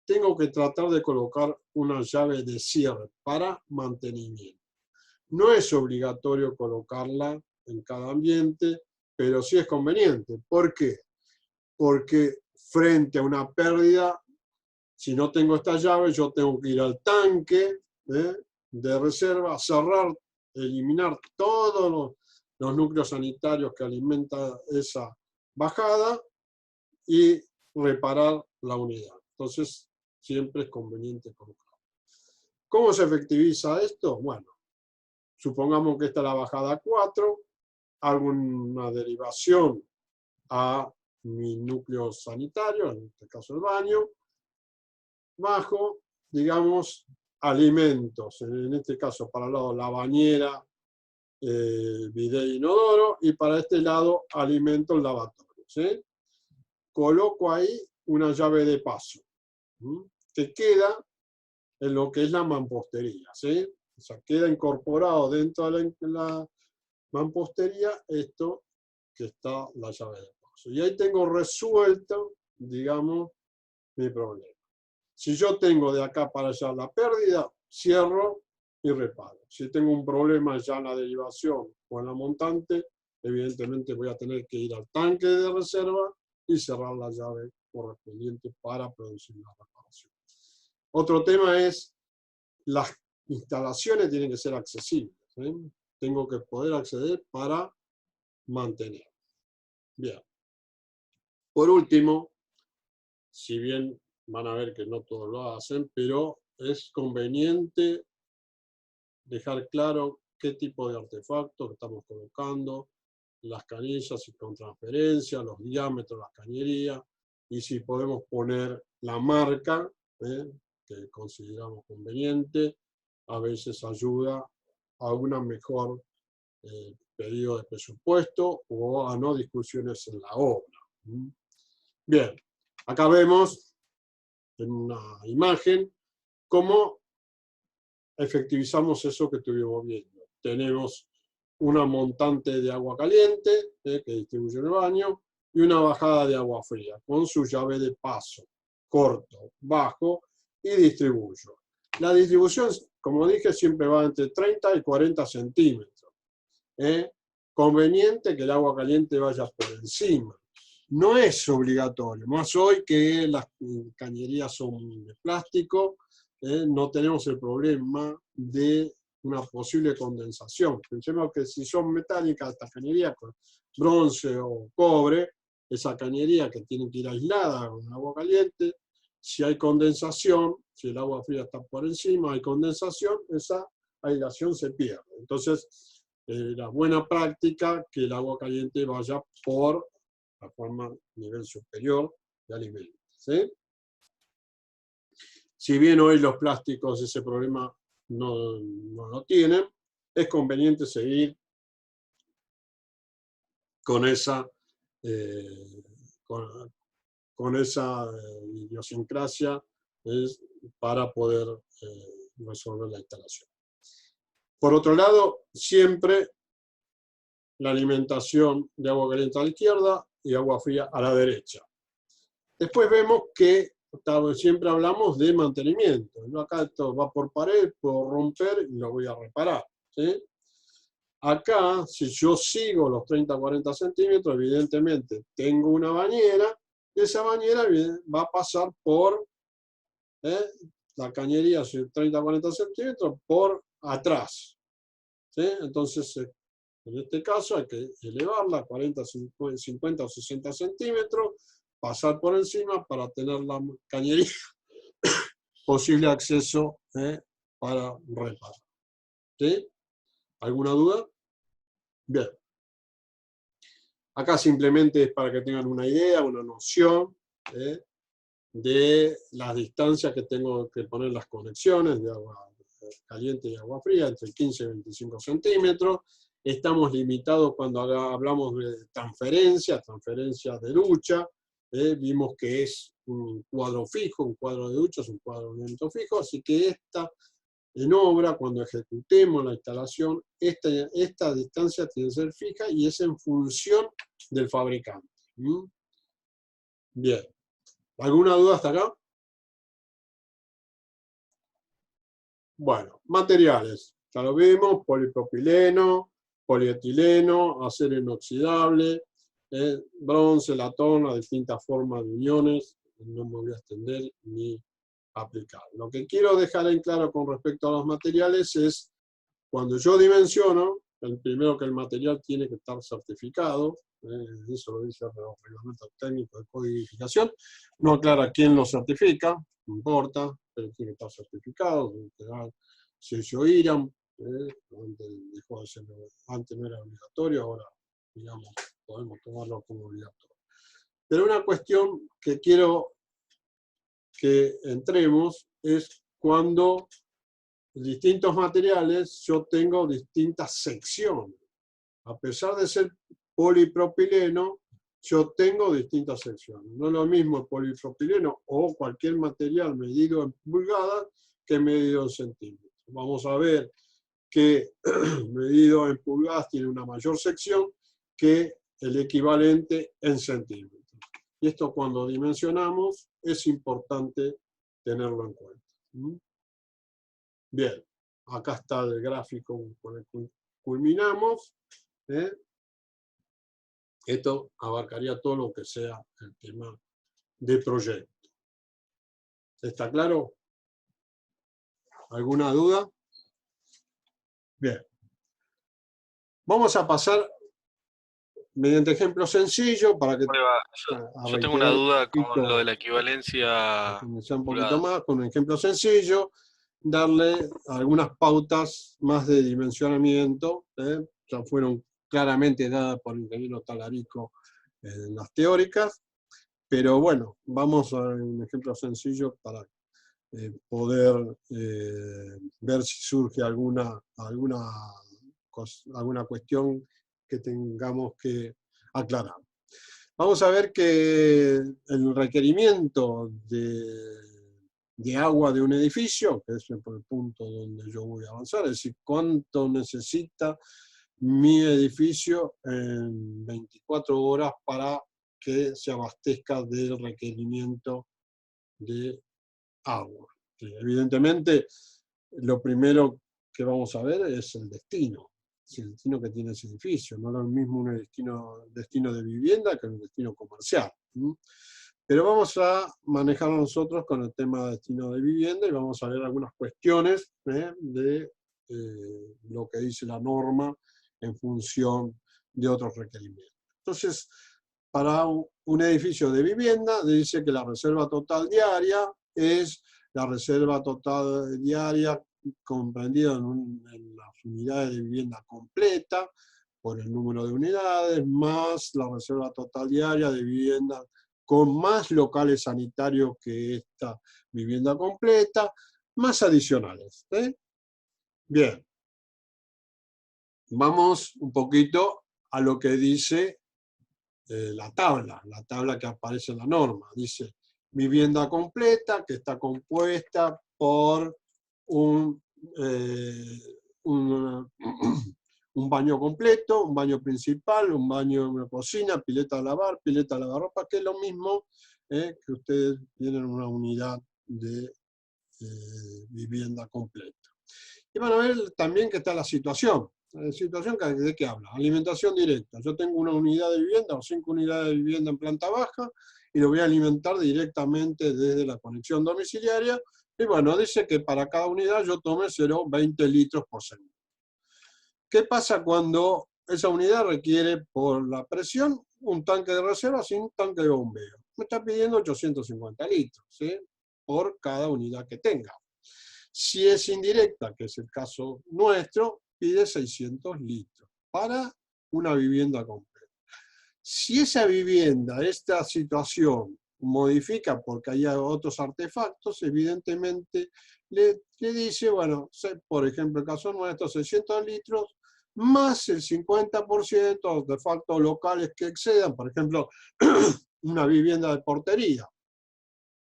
Speaker 1: tengo que tratar de colocar una llave de cierre para mantenimiento. No es obligatorio colocarla en cada ambiente, pero sí es conveniente. ¿Por qué? Porque frente a una pérdida, si no tengo esta llave, yo tengo que ir al tanque de reserva, cerrar, eliminar todos los núcleos sanitarios que alimentan esa bajada y reparar la unidad. Entonces, siempre es conveniente colocarlo. ¿Cómo se efectiviza esto? Bueno, supongamos que esta es la bajada 4, hago una derivación a mi núcleo sanitario, en este caso el baño, bajo, digamos, alimentos, en este caso para el lado la bañera, bidet inodoro, y para este lado alimento el lavatorio, ¿sí? Coloco ahí una llave de paso, que queda en lo que es la mampostería, ¿sí? O sea, queda incorporado dentro de la mampostería esto que está la llave de paso. Y ahí tengo resuelto, digamos, mi problema. Si yo tengo de acá para allá la pérdida, cierro y reparo. Si tengo un problema ya en la derivación o en la montante, evidentemente voy a tener que ir al tanque de reserva y cerrar la llave correspondiente para producir la reparación. Otro tema es, las instalaciones tienen que ser accesibles, ¿sí? Tengo que poder acceder para mantener. Bien. Por último, si bien van a ver que no todos lo hacen, pero es conveniente dejar claro qué tipo de artefactos estamos colocando, las canillas y con transferencia, los diámetros de las cañerías, y si podemos poner la marca que consideramos conveniente, a veces ayuda a una mejor pedido de presupuesto o a no discusiones en la obra. Bien, acá vemos en una imagen cómo efectivizamos eso que estuvimos viendo. Tenemos una montante de agua caliente que distribuye en el baño y una bajada de agua fría con su llave de paso, corto, bajo y distribuyo. La distribución, como dije, siempre va entre 30 y 40 centímetros. Conveniente que el agua caliente vaya por encima. No es obligatorio, más hoy que las cañerías son de plástico, no tenemos el problema de una posible condensación. Pensemos que si son metálicas, esta cañería con bronce o cobre, esa cañería que tiene que ir aislada con agua caliente, si hay condensación, si el agua fría está por encima, hay condensación, esa aislación se pierde. Entonces, la buena práctica que el agua caliente vaya por la forma nivel superior de alimentos. ¿Sí? Si bien hoy los plásticos ese problema no lo tienen, es conveniente seguir con esa, con esa idiosincrasia para poder resolver la instalación. Por otro lado, siempre la alimentación de agua caliente a la izquierda y agua fría a la derecha. Después vemos que siempre hablamos de mantenimiento. ¿No? Acá esto va por pared, puedo romper y lo voy a reparar. ¿Sí? Acá, si yo sigo los 30-40 centímetros, evidentemente tengo una bañera, y esa bañera va a pasar por la cañería, 30-40 centímetros, por atrás. ¿Sí? Entonces, en este caso hay que elevarla a 40, 50 o 60 centímetros, pasar por encima para tener la cañería posible acceso para reparar. ¿Sí? ¿Alguna duda? Bien. Acá simplemente es para que tengan una idea, una noción de las distancias que tengo que poner las conexiones de agua caliente y agua fría, entre 15 y 25 centímetros. Estamos limitados cuando hablamos de transferencia de ducha. Vimos que es un cuadro fijo, un cuadro de ducha es un cuadro de viento fijo, así que en obra, cuando ejecutemos la instalación, esta distancia tiene que ser fija y es en función del fabricante. Bien. ¿Alguna duda hasta acá? Bueno, materiales. Ya lo vimos, polipropileno, polietileno, acero inoxidable, bronce, latón, las distintas formas de uniones. No me voy a extender ni aplicar. Lo que quiero dejar en claro con respecto a los materiales es, cuando yo dimensiono, primero que el material tiene que estar certificado, eso lo dice el reglamento técnico de codificación, no aclara quién lo certifica, no importa, pero tiene que estar certificado, sello IRAM, antes no era obligatorio, ahora digamos, podemos tomarlo como obligatorio. Pero una cuestión que quiero que entremos es cuando distintos materiales yo tengo distintas secciones. A pesar de ser polipropileno, yo tengo distintas secciones. No es lo mismo el polipropileno o cualquier material medido en pulgadas que medido en centímetros. Vamos a ver que medido en pulgadas tiene una mayor sección que el equivalente en centímetros. Y esto cuando dimensionamos es importante tenerlo en cuenta. Bien, acá está el gráfico con el que culminamos. Esto abarcaría todo lo que sea el tema de proyecto. ¿Está claro? ¿Alguna duda? Bien. Vamos a pasar mediante ejemplos sencillos para que...
Speaker 2: Yo tengo una duda con lo de la equivalencia.
Speaker 1: Un poquito más, con un ejemplo sencillo, darle algunas pautas más de dimensionamiento, ya fueron claramente dadas por el ingeniero Talarico en las teóricas, pero bueno, vamos a un ejemplo sencillo para poder ver si surge alguna cuestión que tengamos que aclarar. Vamos a ver que el requerimiento de agua de un edificio, que es el punto donde yo voy a avanzar, es decir, cuánto necesita mi edificio en 24 horas para que se abastezca del requerimiento de agua. Evidentemente, lo primero que vamos a ver es el destino que tiene ese edificio. No es lo mismo un destino de vivienda que un destino comercial. Pero vamos a manejar nosotros con el tema de destino de vivienda y vamos a ver algunas cuestiones de lo que dice la norma en función de otros requerimientos. Entonces, para un edificio de vivienda, dice que la reserva total diaria es la reserva total diaria comprendida en las unidades de vivienda completa, por el número de unidades, más la reserva total diaria de vivienda con más locales sanitarios que esta vivienda completa, más adicionales. Bien, vamos un poquito a lo que dice la tabla que aparece en la norma. Dice vivienda completa que está compuesta por un baño completo, un baño principal, un baño, una cocina, pileta de lavar, pileta de lavarropa, que es lo mismo que ustedes tienen una unidad de vivienda completa. Y van a ver también que está la situación. La situación ¿de qué habla? Alimentación directa. Yo tengo una unidad de vivienda o 5 unidades de vivienda en planta baja y lo voy a alimentar directamente desde la conexión domiciliaria. Y bueno, dice que para cada unidad yo tome 0,20 litros por segundo. ¿Qué pasa cuando esa unidad requiere por la presión un tanque de reserva sin tanque de bombeo? Me está pidiendo 850 litros, ¿sí? Por cada unidad que tenga. Si es indirecta, que es el caso nuestro, pide 600 litros para una vivienda completa. Si esa vivienda, esta situación, modifica porque hay otros artefactos, evidentemente le dice, bueno, por ejemplo, el caso nuestro, 600 litros, más el 50% de artefactos locales que excedan, por ejemplo, una vivienda de portería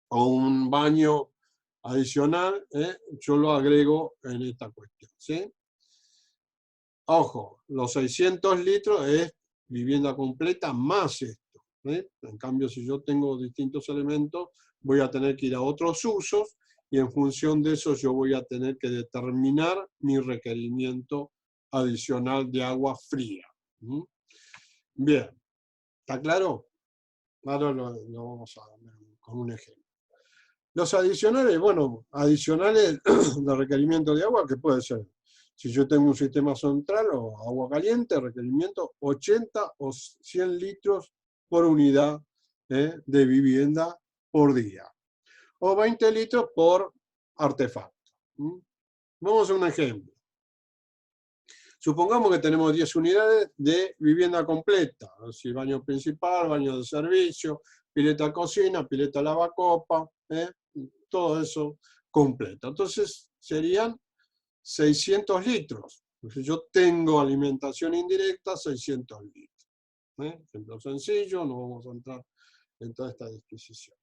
Speaker 1: o un baño adicional, yo lo agrego en esta cuestión, ¿sí? Ojo, los 600 litros es vivienda completa más esto, ¿eh? En cambio, si yo tengo distintos elementos, voy a tener que ir a otros usos y en función de eso yo voy a tener que determinar mi requerimiento adicional de agua fría. Bien, ¿está claro? Ahora lo vamos a ver con un ejemplo. Los adicionales, bueno, adicionales de requerimiento de agua, que puede ser, si yo tengo un sistema central o agua caliente, requerimiento 80 o 100 litros por unidad de vivienda por día. O 20 litros por artefacto. Vamos a un ejemplo. Supongamos que tenemos 10 unidades de vivienda completa, así, baño principal, baño de servicio, pileta cocina, pileta lavacopa, todo eso completo. Entonces serían 600 litros. Entonces yo tengo alimentación indirecta, 600 litros. Ejemplo sencillo, no vamos a entrar en toda esta disquisición.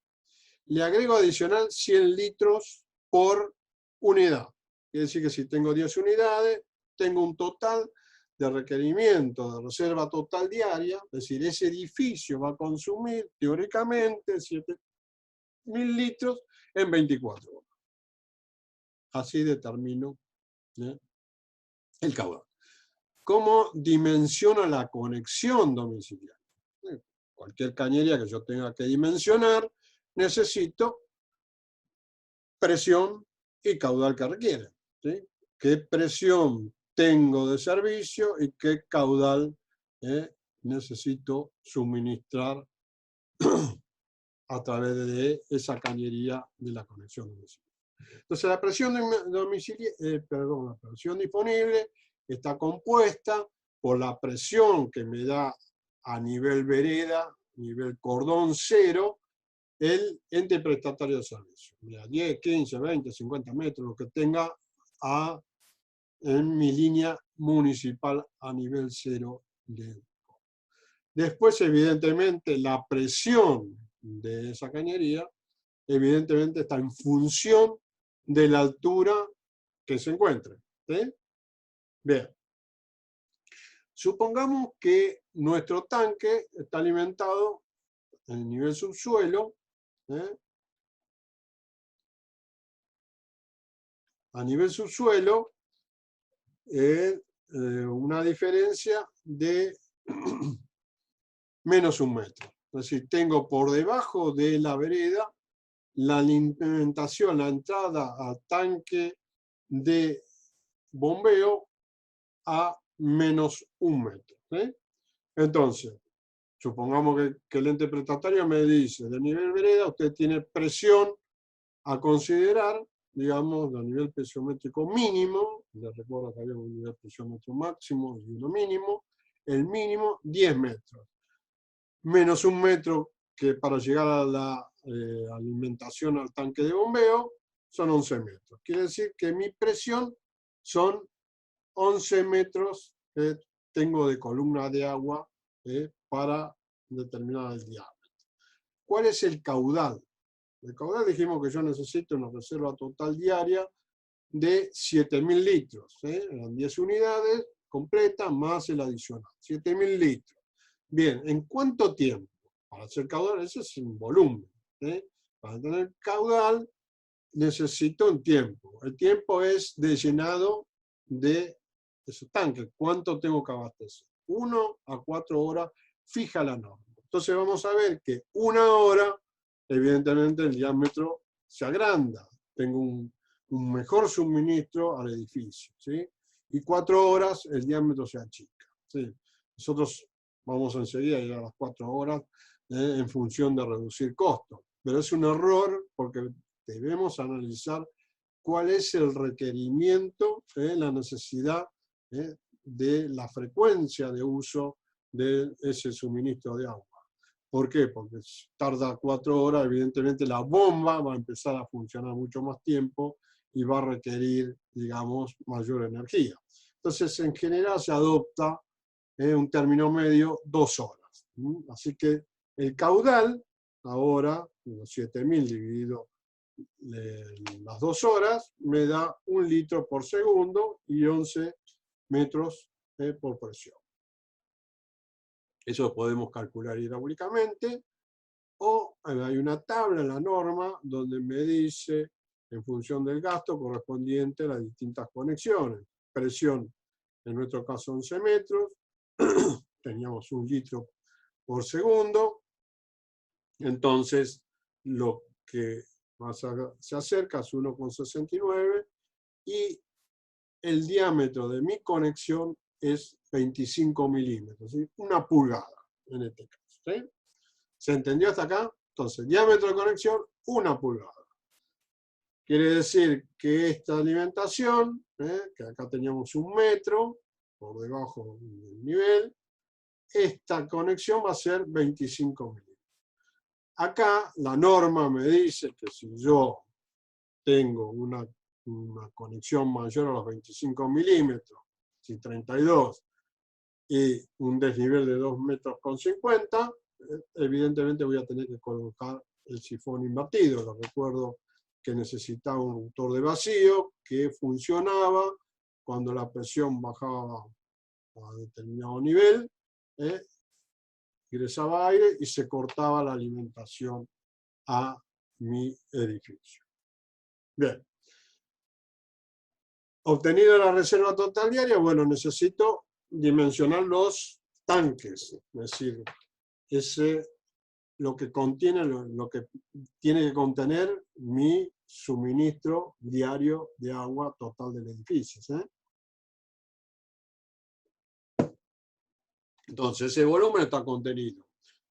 Speaker 1: Le agrego adicional 100 litros por unidad. Quiere decir que si tengo 10 unidades, tengo un total de requerimiento de reserva total diaria, es decir, ese edificio va a consumir teóricamente 7.000 litros en 24 horas. Así determino el caudal. ¿Cómo dimensiono la conexión domiciliaria? Cualquier cañería que yo tenga que dimensionar, necesito presión y caudal que requiere. ¿Sí? ¿Qué presión tengo de servicio y qué caudal necesito suministrar a través de esa cañería de la conexión domiciliaria? Entonces la presión la presión disponible está compuesta por la presión que me da a nivel vereda, nivel cordón cero, el ente prestatario de servicio. Mira, 10, 15, 20, 50 metros, lo que tenga en mi línea municipal a nivel cero. Después, evidentemente, la presión de esa cañería, evidentemente, está en función de la altura que se encuentre. ¿Sí? Bien. Supongamos que nuestro tanque está alimentado en el nivel subsuelo, a nivel subsuelo, una diferencia de menos 1 metro. Es decir, tengo por debajo de la vereda la alimentación, la entrada a tanque de bombeo a menos 1 metro. ¿Sí? Entonces, supongamos que el ente prestatario me dice, de nivel vereda, usted tiene presión a considerar, digamos, de nivel presiométrico mínimo, les recuerdo que había un nivel presiométrico máximo y uno mínimo, el mínimo 10 metros, menos 1 metro que para llegar a la alimentación al tanque de bombeo son 11 metros. Quiere decir que mi presión son 11 metros que tengo de columna de agua para determinar el diámetro. ¿Cuál es el caudal? El caudal dijimos que yo necesito una reserva total diaria de 7.000 litros. Eran 10 unidades completas más el adicional. 7.000 litros. Bien, ¿en cuánto tiempo? Para hacer caudal, ese es un volumen. Para tener caudal necesito un tiempo. El tiempo es de llenado de esos tanques. ¿Cuánto tengo que abastecer? 1 a 4 horas fija la norma. Entonces vamos a ver que 1 hora, evidentemente el diámetro se agranda. Tengo un mejor suministro al edificio. ¿Sí? Y 4 horas el diámetro se achica. ¿Sí? Nosotros vamos enseguida a ir a las 4 horas en función de reducir costos. Pero es un error porque debemos analizar cuál es el requerimiento, la necesidad de la frecuencia de uso de ese suministro de agua. ¿Por qué? Porque tarda 4 horas, evidentemente la bomba va a empezar a funcionar mucho más tiempo y va a requerir, digamos, mayor energía. Entonces, en general se adopta un término medio 2 horas. Así que el caudal, ahora, los 7.000 dividido las 2 horas, me da 1 litro por segundo y 11 metros por presión. Eso podemos calcular hidráulicamente, o hay una tabla en la norma donde me dice, en función del gasto correspondiente a las distintas conexiones. Presión, en nuestro caso 11 metros, teníamos 1 litro por segundo, entonces lo que más se acerca es 1,69 y el diámetro de mi conexión es 25 milímetros, ¿sí? 1 pulgada en este caso. ¿Sí? ¿Se entendió hasta acá? Entonces, diámetro de conexión, 1 pulgada. Quiere decir que esta alimentación, que acá teníamos 1 metro, por debajo del nivel, esta conexión va a ser 25 milímetros. Acá la norma me dice que si yo tengo una conexión mayor a los 25 milímetros, si 32, y un desnivel de 2,50 metros, evidentemente voy a tener que colocar el sifón invertido. Lo recuerdo que necesitaba un reductor de vacío que funcionaba cuando la presión bajaba a determinado nivel, ingresaba aire y se cortaba la alimentación a mi edificio. Bien. Obtenido la reserva total diaria, bueno, necesito dimensionar los tanques, es decir, lo que contiene, lo que tiene que contener mi suministro diario de agua total del edificio. Entonces, ese volumen está contenido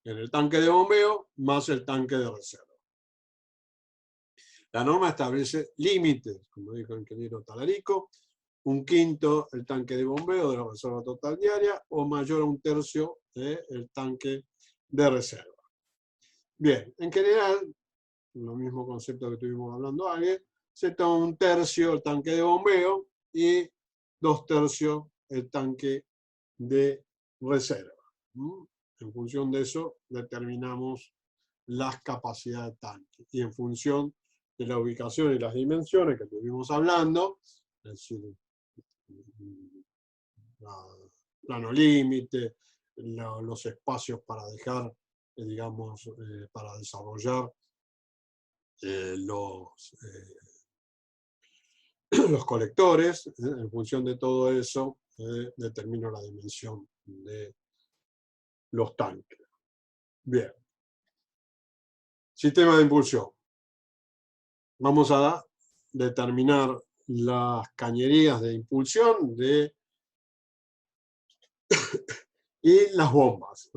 Speaker 1: en el tanque de bombeo más el tanque de reserva. La norma establece límites, como dijo el ingeniero Talarico, 1/5 el tanque de bombeo de la reserva total diaria o mayor a 1/3 el tanque de reserva. Bien, en general, lo mismo concepto que estuvimos hablando antes, se toma 1/3 el tanque de bombeo y 2/3 el tanque de reserva. En función de eso, determinamos las capacidades de tanque. Y en función de la ubicación y las dimensiones que estuvimos hablando, es decir, plano límite, los espacios para dejar, digamos, para desarrollar los colectores, en función de todo eso, determino la dimensión de los tanques. Bien. Sistema de impulsión. Vamos a determinar las cañerías de impulsión y las bombas,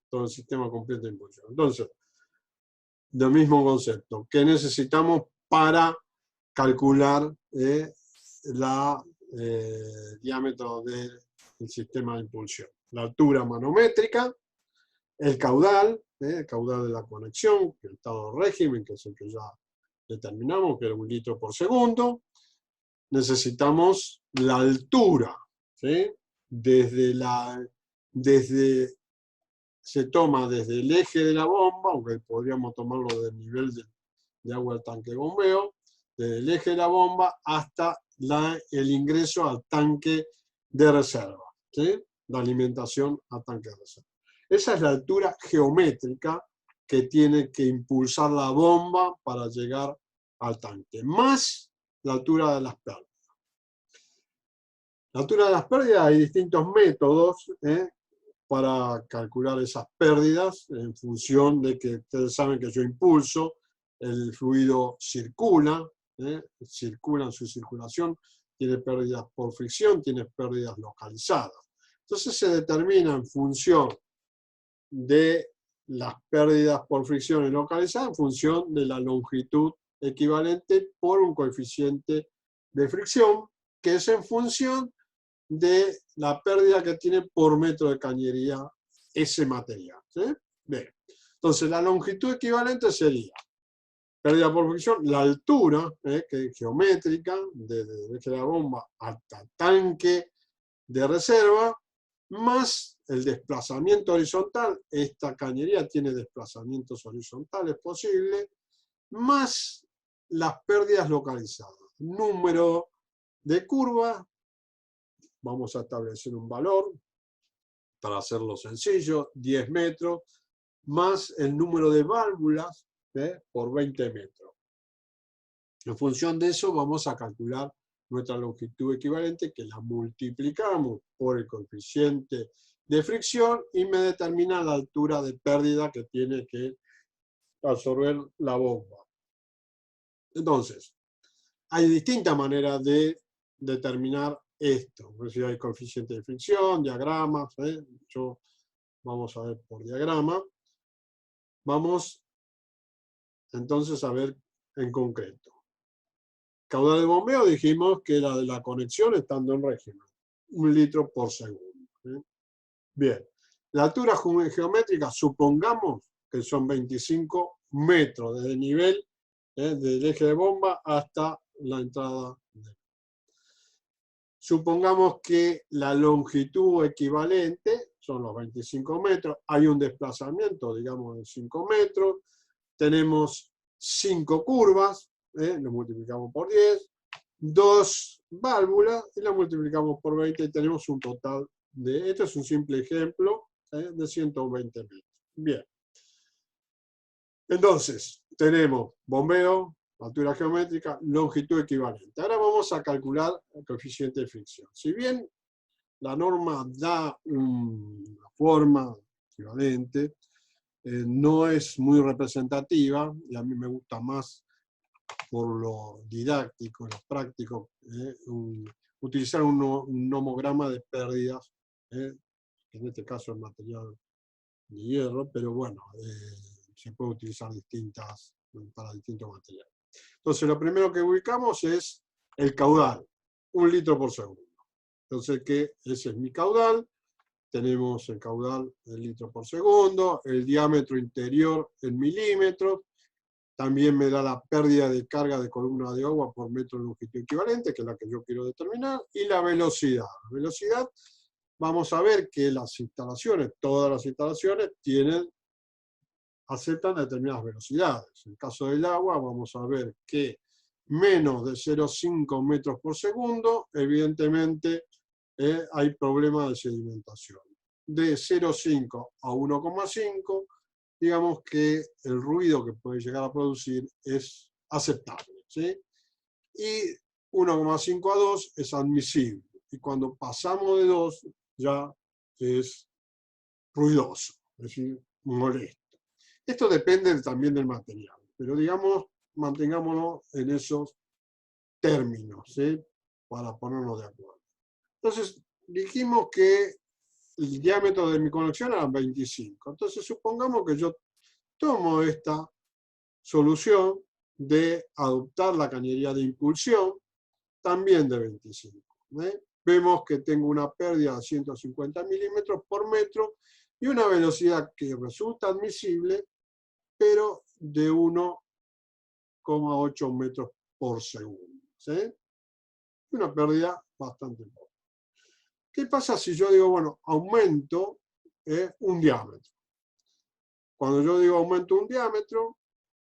Speaker 1: todo el sistema completo de impulsión. Entonces, del mismo concepto, ¿qué necesitamos para calcular el diámetro del sistema de impulsión? La altura manométrica, el caudal de la conexión, el estado de régimen, que es el que ya determinamos, que era 1 litro por segundo. Necesitamos la altura, ¿sí? Se toma desde el eje de la bomba, aunque podríamos tomarlo del nivel de agua del tanque de bombeo, desde el eje de la bomba hasta el ingreso al tanque de reserva, ¿sí? La alimentación al tanque de reserva. Esa es la altura geométrica que tiene que impulsar la bomba para llegar al tanque, más la altura de las pérdidas. La altura de las pérdidas, hay distintos métodos para calcular esas pérdidas en función de que ustedes saben que yo impulso, el fluido circula en su circulación, tiene pérdidas por fricción, tiene pérdidas localizadas. Entonces se determina en función de las pérdidas por fricción y localizadas, en función de la longitud equivalente por un coeficiente de fricción, que es en función de la pérdida que tiene por metro de cañería ese material, ¿sí? Bien. Entonces, la longitud equivalente sería pérdida por fricción, la altura que es geométrica, desde el eje de la bomba hasta el tanque de reserva, más el desplazamiento horizontal. Esta cañería tiene desplazamientos horizontales posibles, más las pérdidas localizadas. Número de curvas. Vamos a establecer un valor, para hacerlo sencillo, 10 metros, más el número de válvulas por 20 metros. En función de eso vamos a calcular nuestra longitud equivalente, que la multiplicamos por el coeficiente de fricción y me determina la altura de pérdida que tiene que absorber la bomba. Entonces, hay distintas maneras de determinar esto. Es decir, hay coeficiente de fricción, diagramas. Vamos a ver por diagrama. Vamos entonces a ver en concreto. Caudal de bombeo dijimos que era de la conexión estando en régimen. 1 litro por segundo. Bien. La altura geométrica, supongamos que son 25 metros desde el nivel del eje de bomba hasta la entrada. Supongamos que la longitud equivalente son los 25 metros, hay un desplazamiento, digamos, de 5 metros, tenemos 5 curvas, lo multiplicamos por 10, 2 válvulas y la multiplicamos por 20 y tenemos un total de, este es un simple ejemplo, de 120 metros. Bien. Entonces, tenemos bombeo, altura geométrica, longitud equivalente. Ahora vamos a calcular el coeficiente de fricción. Si bien la norma da una forma equivalente, no es muy representativa, y a mí me gusta más por lo didáctico, lo práctico, utilizar un nomograma de pérdidas, que en este caso es material de hierro, pero bueno, se puede utilizar para distintos materiales. Entonces, lo primero que ubicamos es el caudal, 1 litro por segundo. Entonces, ese es mi caudal. Tenemos el caudal en litro por segundo, el diámetro interior en milímetros. También me da la pérdida de carga de columna de agua por metro de longitud equivalente, que es la que yo quiero determinar, y la velocidad. La velocidad, vamos a ver que las instalaciones, todas las instalaciones, aceptan determinadas velocidades. En el caso del agua, vamos a ver que menos de 0,5 metros por segundo, evidentemente hay problemas de sedimentación. De 0,5 a 1,5, digamos que el ruido que puede llegar a producir es aceptable, ¿sí? Y 1,5 a 2 es admisible. Y cuando pasamos de 2, ya es ruidoso, es decir, molesto. Esto depende también del material, pero digamos, mantengámonos en esos términos, ¿sí? Para ponernos de acuerdo. Entonces, dijimos que el diámetro de mi conexión era 25. Entonces, supongamos que yo tomo esta solución de adoptar la cañería de impulsión, también de 25. Vemos que tengo una pérdida de 150 milímetros por metro y una velocidad que resulta admisible, pero de 1,8 metros por segundo. ¿Sí? Una pérdida bastante importante. ¿Qué pasa si yo digo, bueno, aumento un diámetro? Cuando yo digo aumento un diámetro,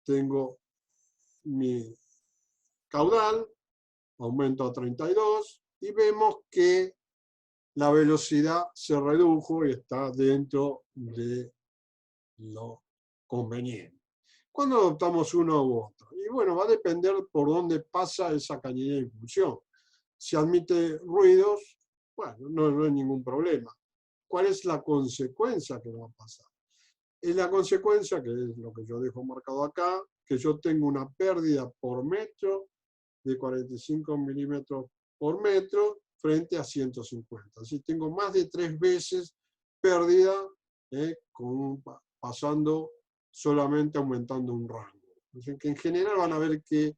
Speaker 1: tengo mi caudal, aumento a 32, y vemos que la velocidad se redujo y está dentro de lo conveniente. ¿Cuándo adoptamos uno u otro? Y bueno, va a depender por dónde pasa esa cañería de impulsión. Si admite ruidos, bueno, no hay ningún problema. ¿Cuál es la consecuencia que va a pasar? Es la consecuencia, que es lo que yo dejo marcado acá, que yo tengo una pérdida por metro de 45 milímetros por metro frente a 150. Así tengo más de 3 veces pérdida pasando solamente aumentando un rango. Así que en general van a ver que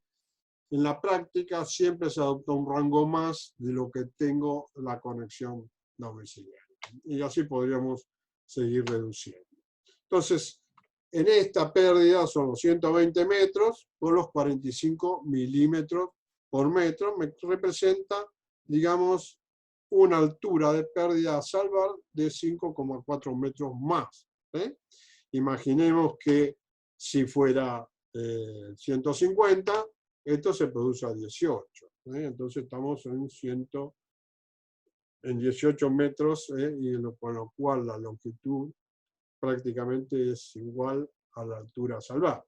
Speaker 1: en la práctica siempre se adopta un rango más de lo que tengo la conexión domiciliaria. Y así podríamos seguir reduciendo. Entonces, en esta pérdida son los 120 metros por los 45 milímetros por metro. Me representa, digamos, una altura de pérdida a salvar de 5,4 metros más. Imaginemos que si fuera 150, esto se produce a 18. Entonces estamos en 18 metros, con lo cual la longitud prácticamente es igual a la altura a salvar.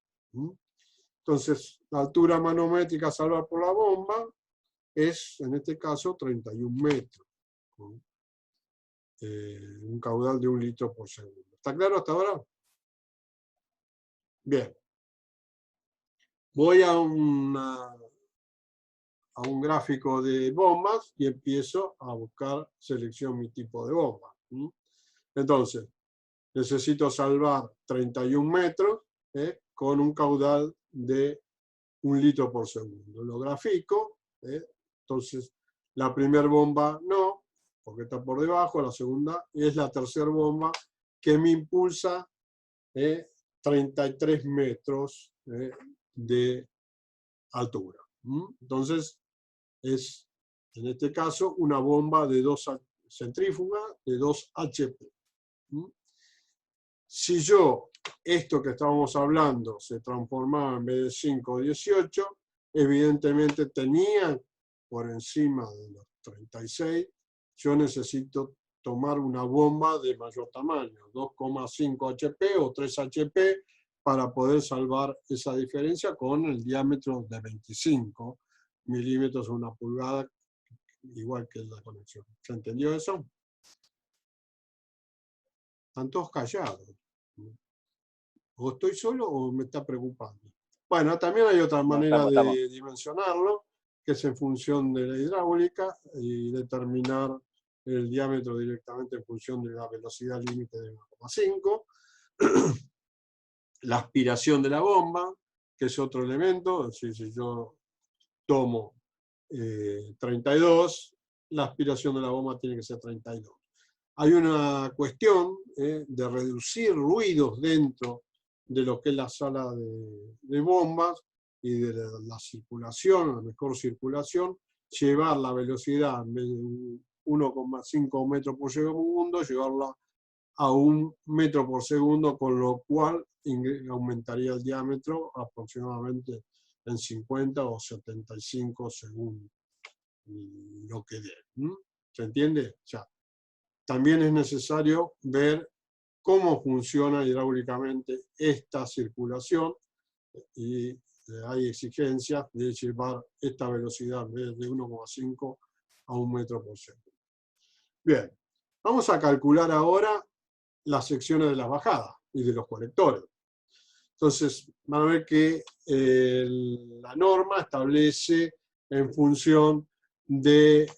Speaker 1: Entonces, la altura manométrica a salvar por la bomba es, en este caso, 31 metros. Un caudal de 1 litro por segundo. ¿Está claro hasta ahora? Bien. Voy a un gráfico de bombas y empiezo a buscar, selección mi tipo de bomba. Entonces, necesito salvar 31 metros con un caudal de 1 litro por segundo. Lo grafico. Entonces, la primera bomba no, porque está por debajo. La segunda es la tercera bomba que me impulsa 33 metros de altura. Entonces, es, en este caso, una bomba de 2 centrífugas de 2 HP. Si yo, esto que estábamos hablando, se transformaba en vez de 5 o 18, evidentemente tenía por encima de los 36, yo necesito tomar una bomba de mayor tamaño, 2,5 HP o 3 HP, para poder salvar esa diferencia con el diámetro de 25 milímetros o 1 pulgada, igual que la conexión. ¿Se entendió eso? Están todos callados. ¿O estoy solo o me está preocupando? Bueno, también hay otra manera de dimensionarlo, que es en función de la hidráulica y determinar el diámetro directamente en función de la velocidad límite de 1,5. La aspiración de la bomba, que es otro elemento. Si yo tomo 32, la aspiración de la bomba tiene que ser 32. Hay una cuestión de reducir ruidos dentro de lo que es la sala de bombas y de la circulación, la mejor circulación, llevar la velocidad en vez de 1,5 metros por segundo, llevarla a 1 metro por segundo, con lo cual aumentaría el diámetro aproximadamente en 50 o 75 según lo que dé. ¿Se entiende? O sea, también es necesario ver cómo funciona hidráulicamente esta circulación y hay exigencias de llevar esta velocidad de 1,5 a 1 metro por segundo. Bien, vamos a calcular ahora las secciones de las bajadas y de los colectores. Entonces, van a ver que la norma establece en función de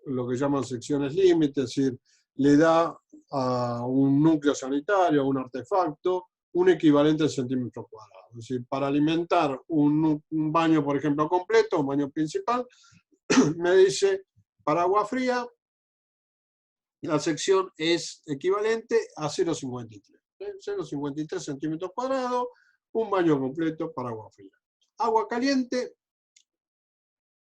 Speaker 1: lo que llaman secciones límite, es decir, le da a un núcleo sanitario, a un artefacto, un equivalente en centímetros cuadrados. Es decir, para alimentar un baño, por ejemplo, completo, un baño principal, me dice, para agua fría, la sección es equivalente a 0,53. 0,53 centímetros cuadrados, un baño completo para agua fría. Agua caliente,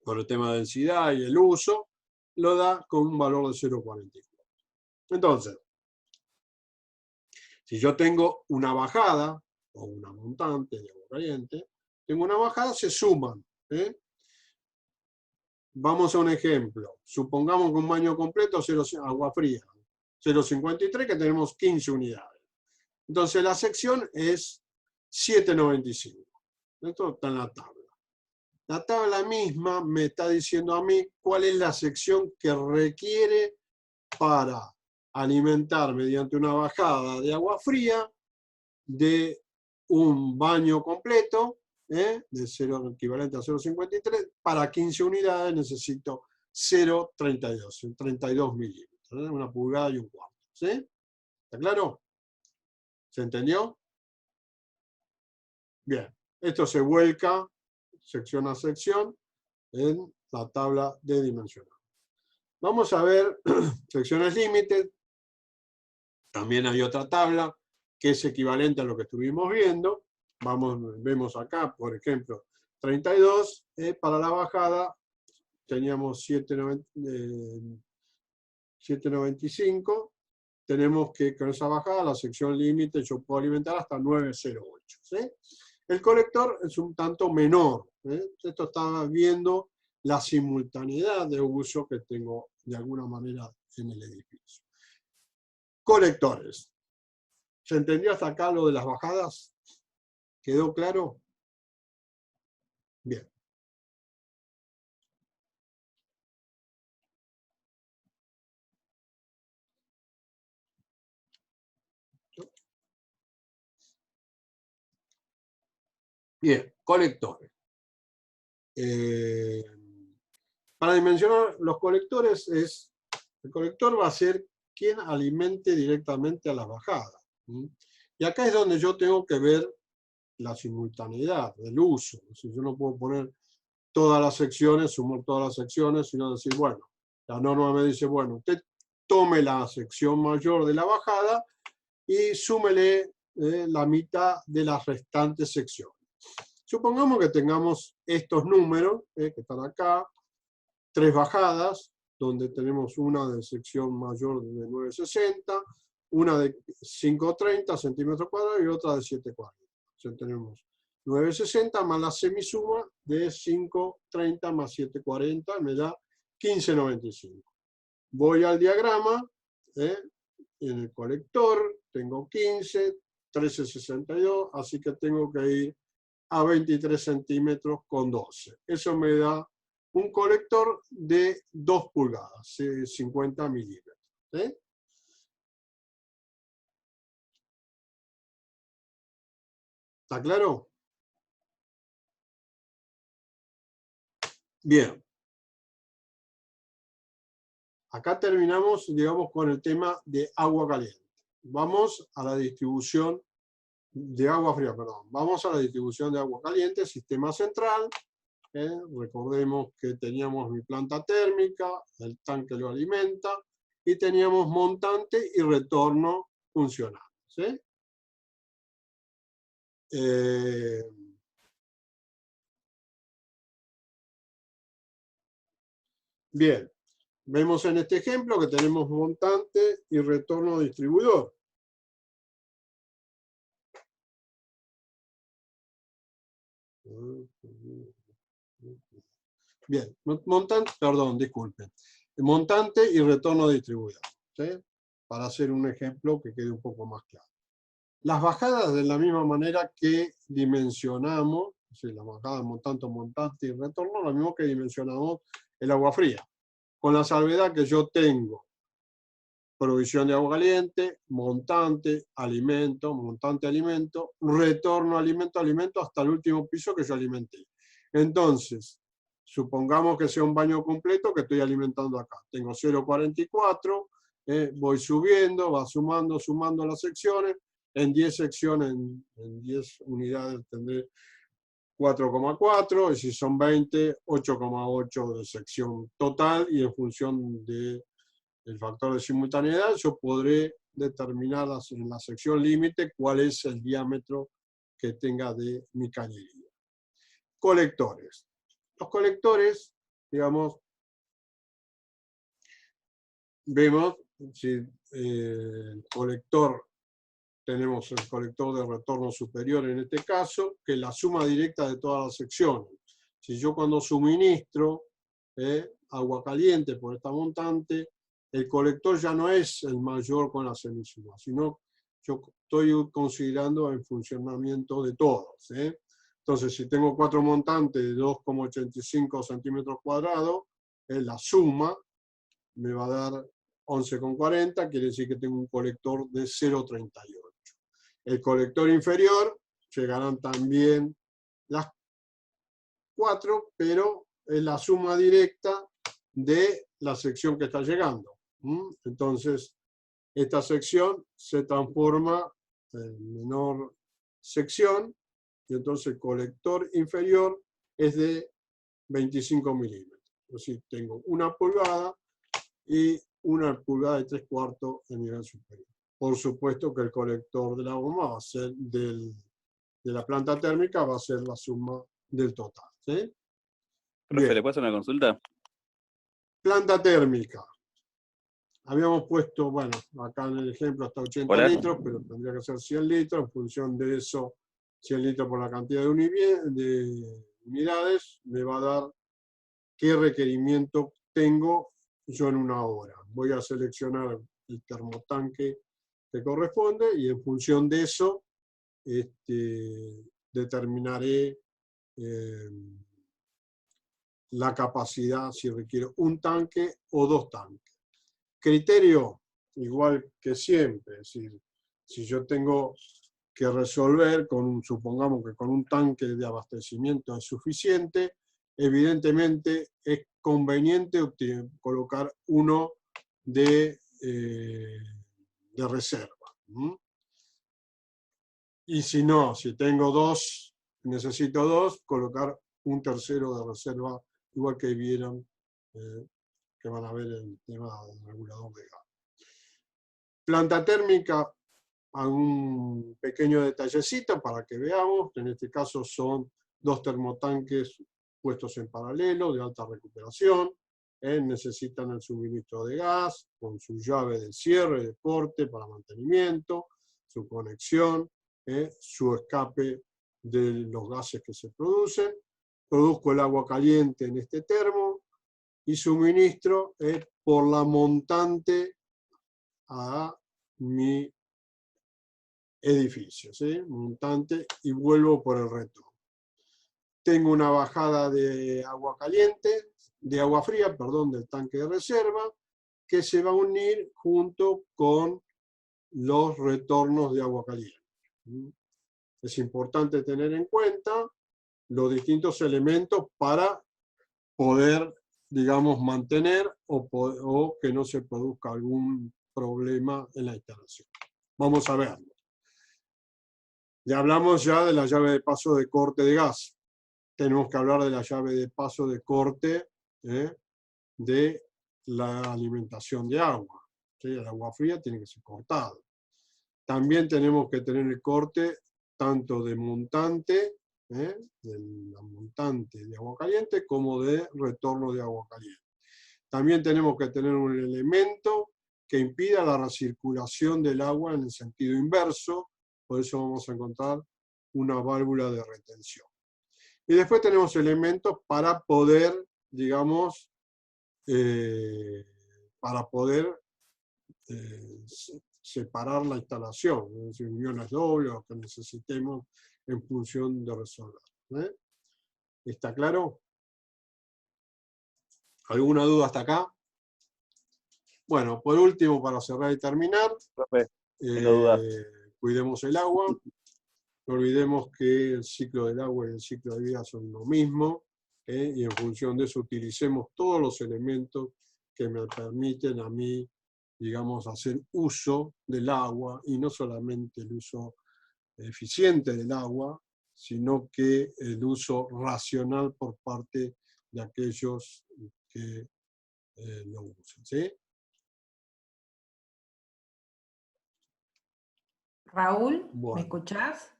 Speaker 1: por el tema de densidad y el uso, lo da con un valor de 0,44. Entonces, si yo tengo una bajada o una montante de agua caliente, tengo una bajada, se suman. Vamos a un ejemplo. Supongamos que un baño completo, agua fría, 0,53, que tenemos 15 unidades. Entonces la sección es 7,95. Esto está en la tabla. La tabla misma me está diciendo a mí cuál es la sección que requiere para alimentar mediante una bajada de agua fría de un baño completo, de 0 equivalente a 0,53, para 15 unidades necesito 0,32, 32 milímetros, una pulgada y un cuarto. ¿Sí? ¿Está claro? ¿Se entendió? Bien, esto se vuelca sección a sección en la tabla de dimensionado. Vamos a ver secciones límites. También hay otra tabla que es equivalente a lo que estuvimos viendo. Vemos acá, por ejemplo, 32, para la bajada teníamos 7,95. Tenemos que con esa bajada, la sección límite, yo puedo alimentar hasta 9,08. ¿Sí? El colector es un tanto menor. Esto está viendo la simultaneidad de uso que tengo de alguna manera en el edificio. Colectores. ¿Se entendió hasta acá lo de las bajadas? ¿Quedó claro? Bien. Bien, colectores. Para dimensionar los colectores, el colector va a ser quien alimente directamente a las bajadas. Y acá es donde yo tengo que ver la simultaneidad, el uso. Si yo no puedo poner todas las secciones, sumar todas las secciones, sino decir, bueno, la norma me dice, bueno, usted tome la sección mayor de la bajada y súmele la mitad de las restantes secciones. Supongamos que tengamos estos números, que están acá, 3 bajadas, donde tenemos una de sección mayor de 9,60, una de 5,30 centímetros cuadrados y otra de 7,40. Entonces tenemos 9,60 más la semisuma de 5,30 más 7,40, me da 15,95. Voy al diagrama, en el colector tengo 15, 13,62, así que tengo que ir a 23 centímetros con 12. Eso me da un colector de 2 pulgadas, 50 milímetros. ¿Sí? ¿Está claro? Bien. Acá terminamos, digamos, con el tema de agua caliente. Vamos a la distribución de agua fría, perdón. Vamos a la distribución de agua caliente, sistema central. Recordemos que teníamos mi planta térmica, el tanque lo alimenta, y teníamos montante y retorno funcional. ¿Sí? Bien, vemos en este ejemplo que tenemos montante y retorno distribuidor. Bien, montante, perdón, disculpen. Montante y retorno distribuidor. ¿Sí? Para hacer un ejemplo que quede un poco más claro. Las bajadas de la misma manera que dimensionamos, la bajada de montante y retorno, lo mismo que dimensionamos el agua fría. Con la salvedad que yo tengo provisión de agua caliente, montante, alimento, montante, alimento, retorno, alimento, alimento, hasta el último piso que yo alimenté. Entonces, supongamos que sea un baño completo que estoy alimentando acá. Tengo 0,44, voy subiendo, va sumando las secciones. En 10 secciones, en 10 unidades tendré 4,4, y si son 20, 8,8 de sección total, y en función del factor de simultaneidad, yo podré determinar en la sección límite cuál es el diámetro que tenga de mi cañería. Colectores. Los colectores, digamos, vemos si el colector, tenemos el colector de retorno superior en este caso, que es la suma directa de todas las secciones. Si yo cuando suministro agua caliente por esta montante, el colector ya no es el mayor con la semisumas, sino yo estoy considerando el funcionamiento de todos. Entonces, si tengo 4 montantes de 2,85 centímetros cuadrados, la suma me va a dar 11,40, quiere decir que tengo un colector de 0,38. El colector inferior llegarán también las 4, pero es la suma directa de la sección que está llegando. Entonces, esta sección se transforma en menor sección, y entonces el colector inferior es de 25 milímetros. Es decir, tengo 1 pulgada y 1 pulgada y 3/4 en nivel superior. Por supuesto que el colector de la goma va a ser de la planta térmica, va a ser la suma del total. ¿Sí?
Speaker 3: Profe,
Speaker 1: Bien.
Speaker 3: ¿le puedo hacer una consulta?
Speaker 1: Planta térmica. Habíamos puesto, bueno, acá en el ejemplo hasta 80
Speaker 3: Hola.
Speaker 1: litros, pero tendría que ser 100 litros. En función de eso, 100 litros por la cantidad de unidades, me va a dar qué requerimiento tengo yo en una hora. Voy a seleccionar el termotanque que corresponde y en función de eso determinaré la capacidad, si requiero un tanque o 2 tanques. Criterio, igual que siempre, es decir, si yo tengo que resolver, supongamos que con un tanque de abastecimiento es suficiente, evidentemente es conveniente colocar uno de reserva. Y si no, si tengo 2, necesito 2, colocar un tercero de reserva, igual que vieron que van a ver el tema del regulador de gas. Planta térmica, un pequeño detallecito para que veamos, que en este caso son 2 termotanques puestos en paralelo, de alta recuperación, necesitan el suministro de gas, con su llave de cierre, de corte para mantenimiento, su conexión, su escape de los gases que se producen. Produzco el agua caliente en este termo y suministro por la montante a mi edificio, ¿sí? Montante, y vuelvo por el retorno. Tengo una bajada de agua caliente, de agua fría, perdón, del tanque de reserva, que se va a unir junto con los retornos de agua caliente. Es importante tener en cuenta los distintos elementos para poder, digamos, mantener o que no se produzca algún problema en la instalación. Vamos a verlo. Ya hablamos ya de la llave de paso de corte de gas. Tenemos que hablar de la llave de paso de corte de la alimentación de agua. ¿Sí? El agua fría tiene que ser cortada. También tenemos que tener el corte tanto de montante, de la montante de agua caliente, como de retorno de agua caliente. También tenemos que tener un elemento que impida la recirculación del agua en el sentido inverso, por eso vamos a encontrar una válvula de retención. Y después tenemos elementos para poder, digamos, separar la instalación, es decir, uniones dobles o que necesitemos en función de resolver. ¿Está claro? ¿Alguna duda hasta acá? Bueno, por último, para cerrar y terminar,
Speaker 3: tengo dudas.
Speaker 1: cuidemos el agua. No olvidemos que el ciclo del agua y el ciclo de vida son lo mismo. y en función de eso utilicemos todos los elementos que me permiten a mí, digamos, hacer uso del agua, y no solamente el uso eficiente del agua, sino que el uso racional por parte de aquellos que lo usan. ¿Sí?
Speaker 4: Raúl,
Speaker 1: Bueno.
Speaker 4: ¿me escuchás?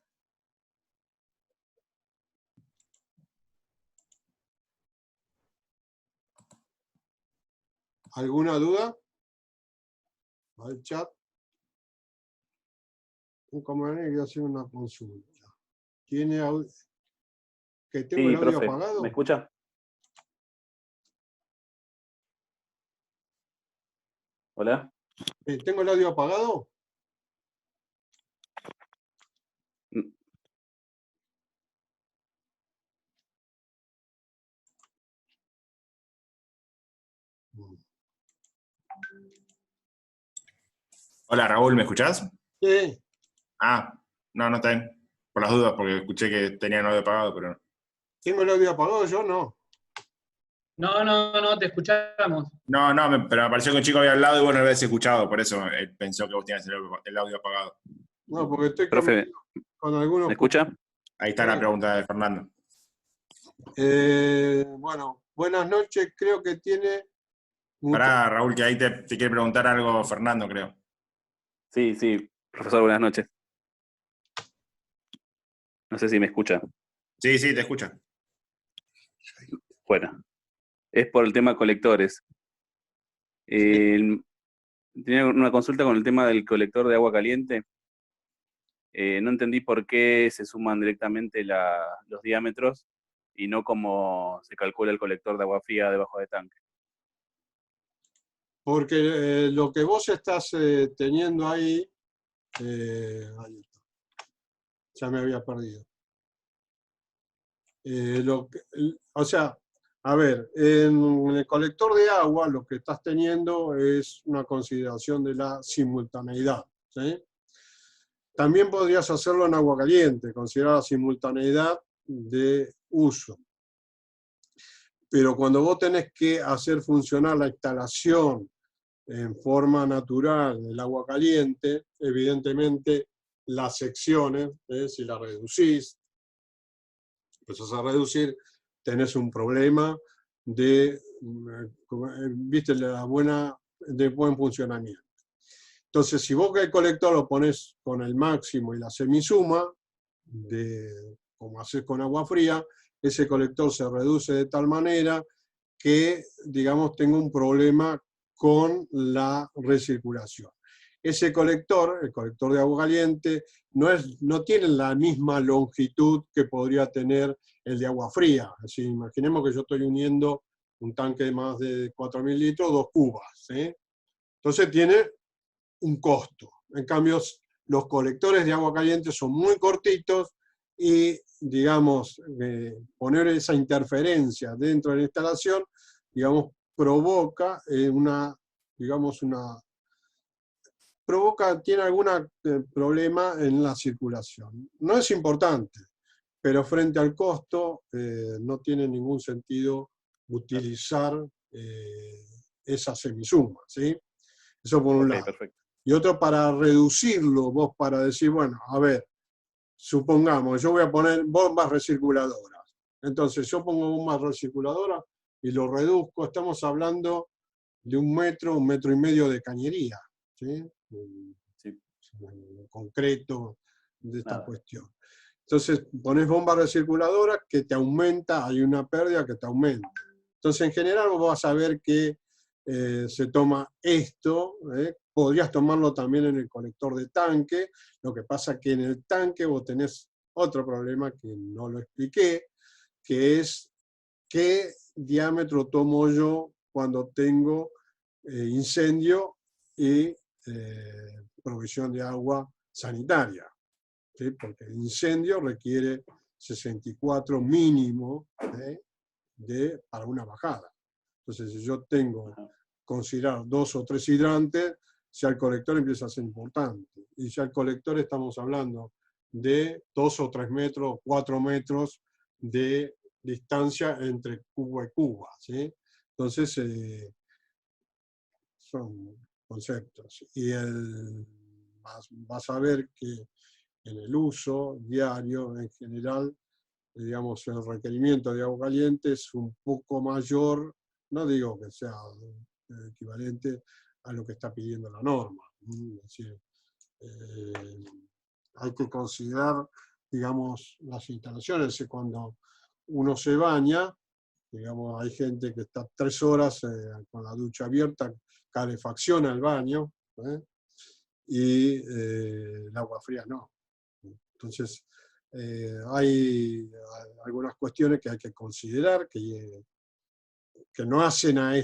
Speaker 1: ¿Alguna duda? Al chat. Un compañero quiere hacer una consulta. ¿Tiene audio? ¿Que tengo el
Speaker 3: Sí,
Speaker 1: audio
Speaker 3: profe,
Speaker 1: apagado?
Speaker 3: ¿me escucha? ¿Hola?
Speaker 1: ¿Tengo el audio apagado?
Speaker 3: Mm.
Speaker 5: Hola Raúl, ¿me escuchás?
Speaker 1: Sí.
Speaker 5: Ah, no está bien. Por las dudas, porque escuché que tenían audio apagado, pero no.
Speaker 1: ¿Tengo el audio apagado? Yo no.
Speaker 6: No, te escuchamos.
Speaker 5: Pero me pareció que un chico había hablado y vos no lo habías escuchado, por eso pensó que vos tenías el audio apagado.
Speaker 1: No, porque estoy
Speaker 3: Profe,
Speaker 1: con algunos...
Speaker 3: ¿me escucha?
Speaker 5: Ahí está la pregunta de Fernando.
Speaker 1: Bueno, buenas noches. Creo que tiene...
Speaker 5: Pará, Raúl, que ahí te quiere preguntar algo Fernando, creo.
Speaker 3: Sí, profesor, buenas noches. No sé si me escucha.
Speaker 5: Sí, te escucha.
Speaker 3: Bueno, es por el tema colectores. Tenía una consulta con el tema del colector de agua caliente. No entendí por qué se suman directamente los diámetros y no como se calcula el colector de agua fría debajo de tanque.
Speaker 1: Porque lo que vos estás teniendo ahí está. Ya me había perdido. O sea, a ver, en el colector de agua lo que estás teniendo es una consideración de la simultaneidad. ¿Sí? También podrías hacerlo en agua caliente, considerar la simultaneidad de uso. Pero cuando vos tenés que hacer funcionar la instalación en forma natural del agua caliente, evidentemente las secciones, si las reducís, empezás a reducir, tenés un problema de, viste, de buen funcionamiento. Entonces, si vos que el colector lo pones con el máximo y la semisuma, como haces con agua fría, ese colector se reduce de tal manera que, digamos, tenga un problema con la recirculación. Ese colector, el colector de agua caliente, no tiene la misma longitud que podría tener el de agua fría. Así, imaginemos que yo estoy uniendo un tanque de más de 4.000 litros, 2 cubas. ¿Sí? Entonces tiene un costo. En cambio, los colectores de agua caliente son muy cortitos y, digamos, poner esa interferencia dentro de la instalación, digamos, provoca tiene algún problema en la circulación. No es importante, pero frente al costo no tiene ningún sentido utilizar esa semisuma, ¿sí? Eso por un lado.
Speaker 3: Perfecto.
Speaker 1: Y otro para reducirlo, vos para decir, bueno, a ver, supongamos, yo voy a poner bombas recirculadoras. Entonces yo pongo bombas recirculadoras y lo reduzco, estamos hablando de 1 metro y medio de cañería, ¿sí?
Speaker 3: Sí.
Speaker 1: En concreto de esta cuestión. Entonces pones bombas recirculadoras que te aumenta, hay una pérdida que te aumenta. Entonces en general vos vas a ver que se toma esto, podrías tomarlo también en el colector de tanque, lo que pasa que en el tanque vos tenés otro problema que no lo expliqué, que es qué diámetro tomo yo cuando tengo incendio y provisión de agua sanitaria, ¿sí? Porque el incendio requiere 64 mínimo para una bajada. Entonces, si yo tengo considerar 2 o 3 hidrantes, ya el colector empieza a ser importante. Y ya el colector estamos hablando de 2 o 3 metros, 4 metros de distancia entre cuba y cuba, ¿sí? Entonces, son conceptos. Y vas a ver que en el uso diario, en general, digamos, el requerimiento de agua caliente es un poco mayor, no digo que sea equivalente a lo que está pidiendo la norma. Es decir, hay que considerar, digamos, las instalaciones. Cuando uno se baña, digamos, hay gente que está 3 horas con la ducha abierta, calefacciona el baño, y el agua fría no. Entonces, hay algunas cuestiones que hay que considerar, que no hacen a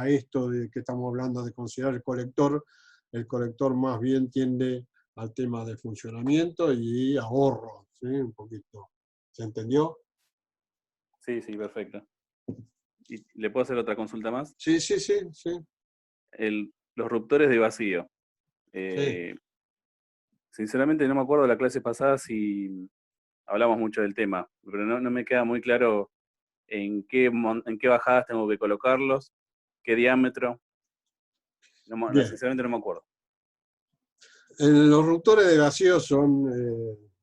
Speaker 1: esto de que estamos hablando de considerar el colector. El colector más bien tiende al tema de funcionamiento y ahorro, ¿sí? Un poquito. ¿Se entendió?
Speaker 3: Sí, sí, perfecto. ¿Y le puedo hacer otra consulta más?
Speaker 1: Sí.
Speaker 3: Los ruptores de vacío. Sinceramente no me acuerdo de la clase pasada si hablamos mucho del tema, pero no me queda muy claro en qué bajadas tengo que colocarlos, qué diámetro. Sinceramente no me acuerdo.
Speaker 1: Los ruptores de vacío son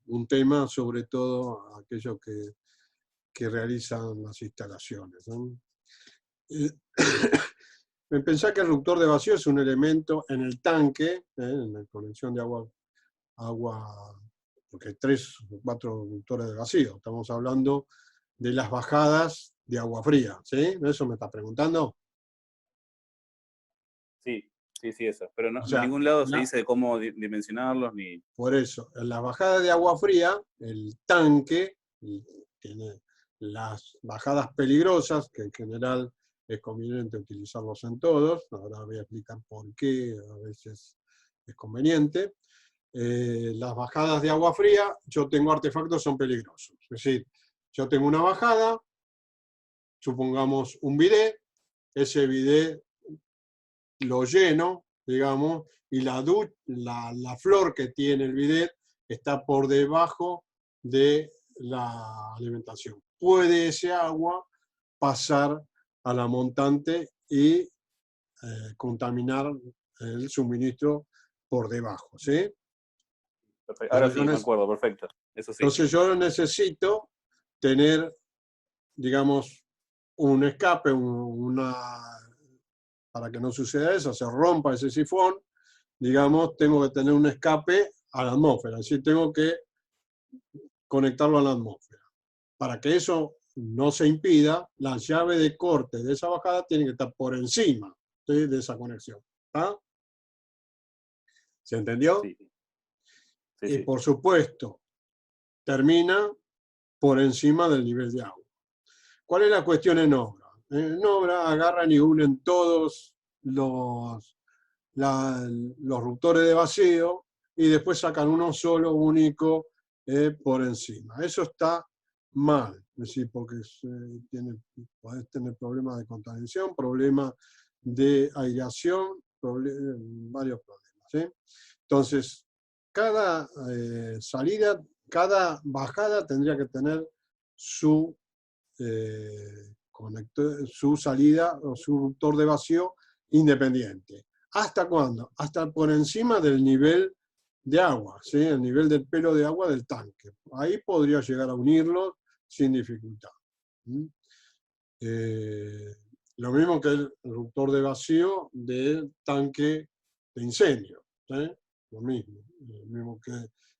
Speaker 1: un tema, sobre todo aquellos que realizan las instalaciones, ¿no? Pensá que el ruptor de vacío es un elemento en el tanque, en la conexión de agua, porque hay 3 o 4 ruptores de vacío. Estamos hablando de las bajadas de agua fría, ¿sí? ¿Eso me está preguntando?
Speaker 3: Sí, eso. Pero
Speaker 1: O sea,
Speaker 3: en ningún lado se dice de cómo dimensionarlos ni.
Speaker 1: Por eso, en la bajada de agua fría, el tanque tiene las bajadas peligrosas, que en general es conveniente utilizarlos en todos. Ahora voy a explicar por qué a veces es conveniente. Las bajadas de agua fría, yo tengo artefactos, son peligrosos. Es decir, yo tengo una bajada, supongamos un bidet, ese bidet lo lleno, digamos, y la flor que tiene el bidet está por debajo de la alimentación. Puede ese agua pasar a la montante y contaminar el suministro por debajo, ¿sí?
Speaker 3: Perfecto. Ahora sí, me acuerdo, perfecto. Eso sí.
Speaker 1: Entonces yo necesito tener, digamos, un escape, para que no suceda eso, se rompa ese sifón, digamos, tengo que tener un escape a la atmósfera, es decir, tengo que conectarlo a la atmósfera. Para que eso no se impida, la llave de corte de esa bajada tiene que estar por encima, ¿sí?, de esa conexión. ¿Ah? ¿Se entendió?
Speaker 3: Sí.
Speaker 1: Y por supuesto, termina por encima del nivel de agua. ¿Cuál es la cuestión en obra? En obra agarran y unen todos los ruptores de vacío y después sacan uno solo, único, por encima. Eso está mal, es decir, porque podés tener problemas de contaminación, problemas de aireación, varios problemas, ¿sí? Entonces, cada salida, cada bajada tendría que tener su su salida o su ruptor de vacío independiente. ¿Hasta cuándo? Hasta por encima del nivel de agua, ¿sí? El nivel del pelo de agua del tanque. Ahí podría llegar a unirlo sin dificultad. Lo mismo que el ruptor de vacío del tanque de incendio, ¿sí? Lo mismo que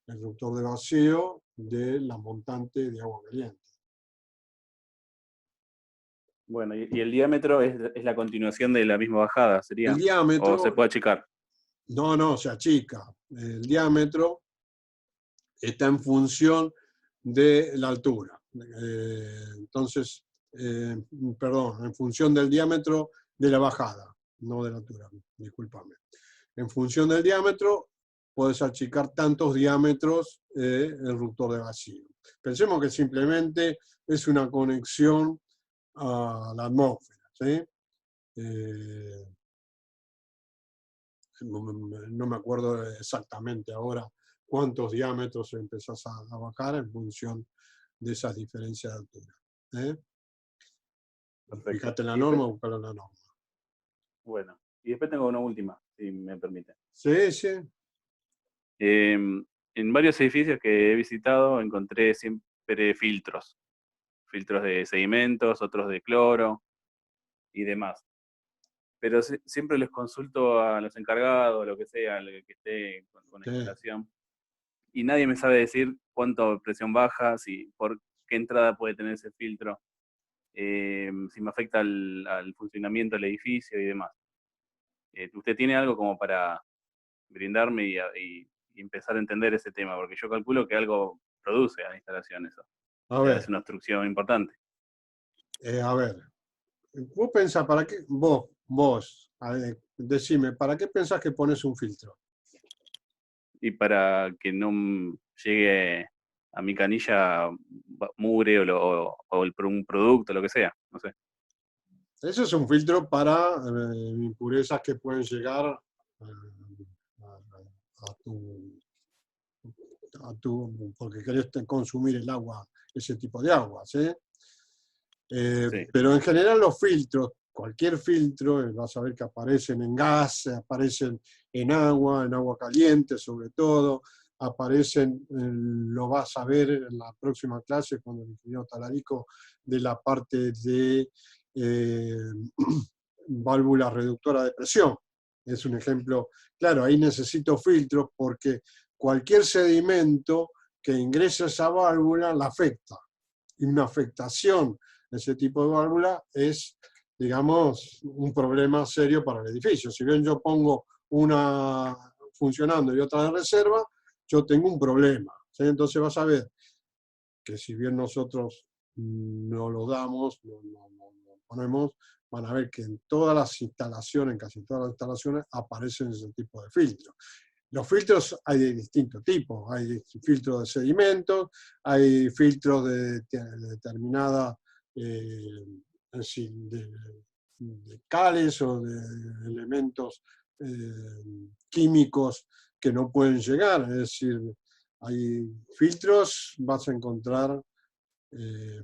Speaker 1: el ruptor de vacío de la montante de agua caliente.
Speaker 3: Bueno, y el diámetro es la continuación de la misma bajada, ¿sería?
Speaker 1: El diámetro,
Speaker 3: ¿O se puede achicar?
Speaker 1: No, se achica. El diámetro está en función de la altura. Entonces, perdón, en función del diámetro de la bajada, no de la altura, discúlpame. En función del diámetro, puedes achicar tantos diámetros el ruptor de vacío. Pensemos que simplemente es una conexión a la atmósfera, ¿sí? No me acuerdo exactamente ahora cuántos diámetros empezás a bajar en función de esas diferencias de altura. ¿eh?
Speaker 3: Perfecto.
Speaker 1: Fíjate la
Speaker 3: Y
Speaker 1: norma,
Speaker 3: después-
Speaker 1: buscar la norma.
Speaker 3: bueno, y después tengo una última, si me permite.
Speaker 1: Sí, sí.
Speaker 3: En varios edificios que he visitado encontré siempre filtros de sedimentos, otros de cloro y demás. Pero siempre les consulto a los encargados, lo que sea, el que esté con la
Speaker 1: Sí.
Speaker 3: instalación, y nadie me sabe decir cuánto presión baja, por qué entrada puede tener ese filtro, si me afecta al funcionamiento del edificio y demás. ¿Usted tiene algo como para brindarme y empezar a entender ese tema? Porque yo calculo que algo produce a la instalación eso.
Speaker 1: A
Speaker 3: Es
Speaker 1: ver,
Speaker 3: una obstrucción importante.
Speaker 1: a ver. Vos pensás, ¿para qué? A ver, decime, ¿para qué pensás que pones un filtro?
Speaker 3: Y para que no llegue a mi canilla mugre un producto, lo que sea, no sé.
Speaker 1: Eso es un filtro para impurezas que pueden llegar porque querés consumir el agua, ese tipo de agua, ¿sí?
Speaker 3: Sí.
Speaker 1: Pero en general los filtros, cualquier filtro, vas a ver que aparecen en gas, aparecen en agua caliente sobre todo, aparecen, lo vas a ver en la próxima clase cuando el ingeniero Talarico de la parte de válvula reductora de presión. Es un ejemplo, claro, ahí necesito filtros porque cualquier sedimento que ingrese a esa válvula la afecta. Y una afectación de ese tipo de válvula es, digamos, un problema serio para el edificio. Si bien yo pongo una funcionando y otra de reserva, yo tengo un problema, ¿sí? Entonces vas a ver que si bien nosotros no lo damos, no ponemos, van a ver que en todas las instalaciones, en casi todas las instalaciones, aparecen ese tipo de filtros. Los filtros hay de distintos tipos. Hay filtros de sedimentos, hay filtros de determinada de cales o de elementos químicos que no pueden llegar. Es decir, hay filtros, vas a encontrar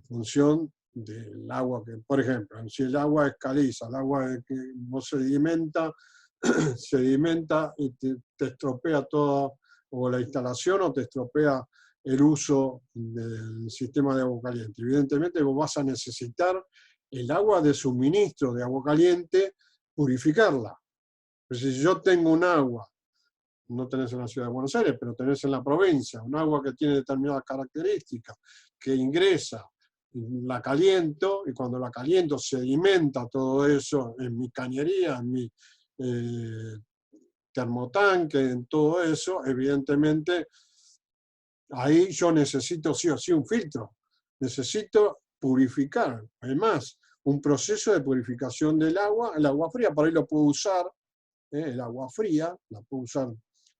Speaker 1: función del agua que, por ejemplo, si el agua es caliza, el agua que no sedimenta, sedimenta y te estropea toda o la instalación o te estropea el uso del sistema de agua caliente. Evidentemente vos vas a necesitar el agua de suministro de agua caliente, purificarla. Pero si yo tengo un agua, no tenés en la ciudad de Buenos Aires, pero tenés en la provincia, un agua que tiene determinadas características, que ingresa, la caliento, y cuando la caliento sedimenta todo eso en mi cañería, en mi termotanque, en todo eso, evidentemente ahí yo necesito sí o sí un filtro, necesito purificar, además, un proceso de purificación del agua, el agua fría, por ahí lo puedo usar, el agua fría, la puedo usar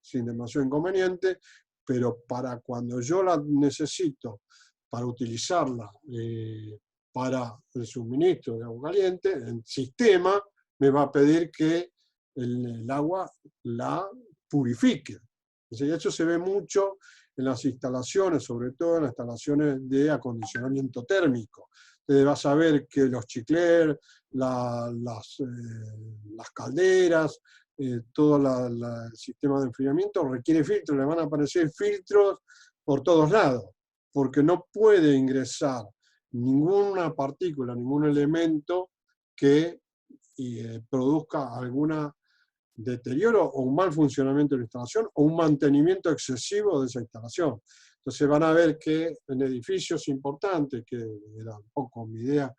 Speaker 1: sin demasiado inconveniente, pero para cuando yo la necesito para utilizarla para el suministro de agua caliente, el sistema me va a pedir que el agua la purifique. Entonces, eso se ve mucho en las instalaciones, sobre todo en las instalaciones de acondicionamiento térmico. Entonces vas a ver que los chicler, las calderas, todo el sistema de enfriamiento requiere filtros, le van a aparecer filtros por todos lados, porque no puede ingresar ninguna partícula, ningún elemento que produzca algún deterioro o un mal funcionamiento de la instalación o un mantenimiento excesivo de esa instalación. Entonces van a ver que en edificios importantes, que era un poco mi idea,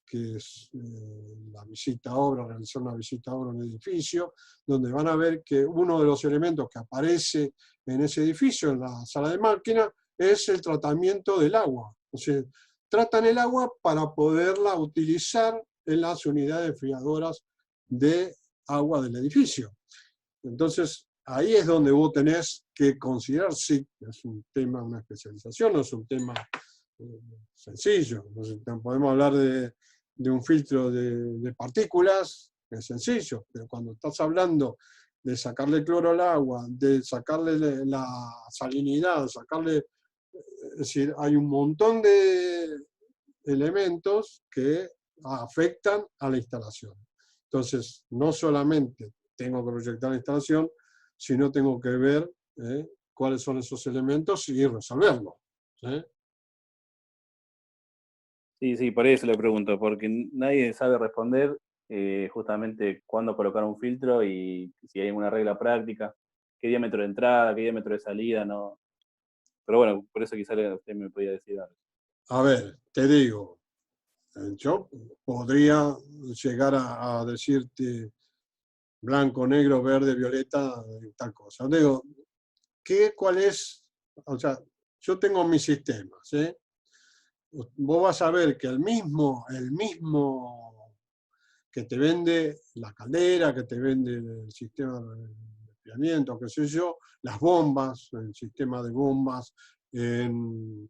Speaker 1: que es la visita a obra, realizar una visita a obra en un edificio, donde van a ver que uno de los elementos que aparece en ese edificio, en la sala de máquina, es el tratamiento del agua. O sea, tratan el agua para poderla utilizar en las unidades enfriadoras de agua del edificio. Entonces, ahí es donde vos tenés que considerar, sí, es un tema, una especialización, no es un tema sencillo. Entonces, podemos hablar de un filtro de partículas, que es sencillo, pero cuando estás hablando de sacarle cloro al agua, de sacarle la salinidad, sacarle, es decir, hay un montón de elementos que afectan a la instalación. Entonces, no solamente tengo que proyectar la instalación, sino tengo que ver cuáles son esos elementos y resolverlos.
Speaker 3: Sí, por eso le pregunto, porque nadie sabe responder justamente cuándo colocar un filtro y si hay una regla práctica, qué diámetro de entrada, qué diámetro de salida, no. Pero bueno, por eso quizás usted me podía decir algo.
Speaker 1: A ver, te digo, yo podría llegar a decirte blanco, negro, verde, violeta, tal cosa. Digo, ¿cuál es? O sea, yo tengo mi sistema, ¿sí? Vos vas a ver que el mismo que te vende la caldera, que te vende el sistema de enfriamiento, qué sé yo, las bombas, el sistema de bombas, el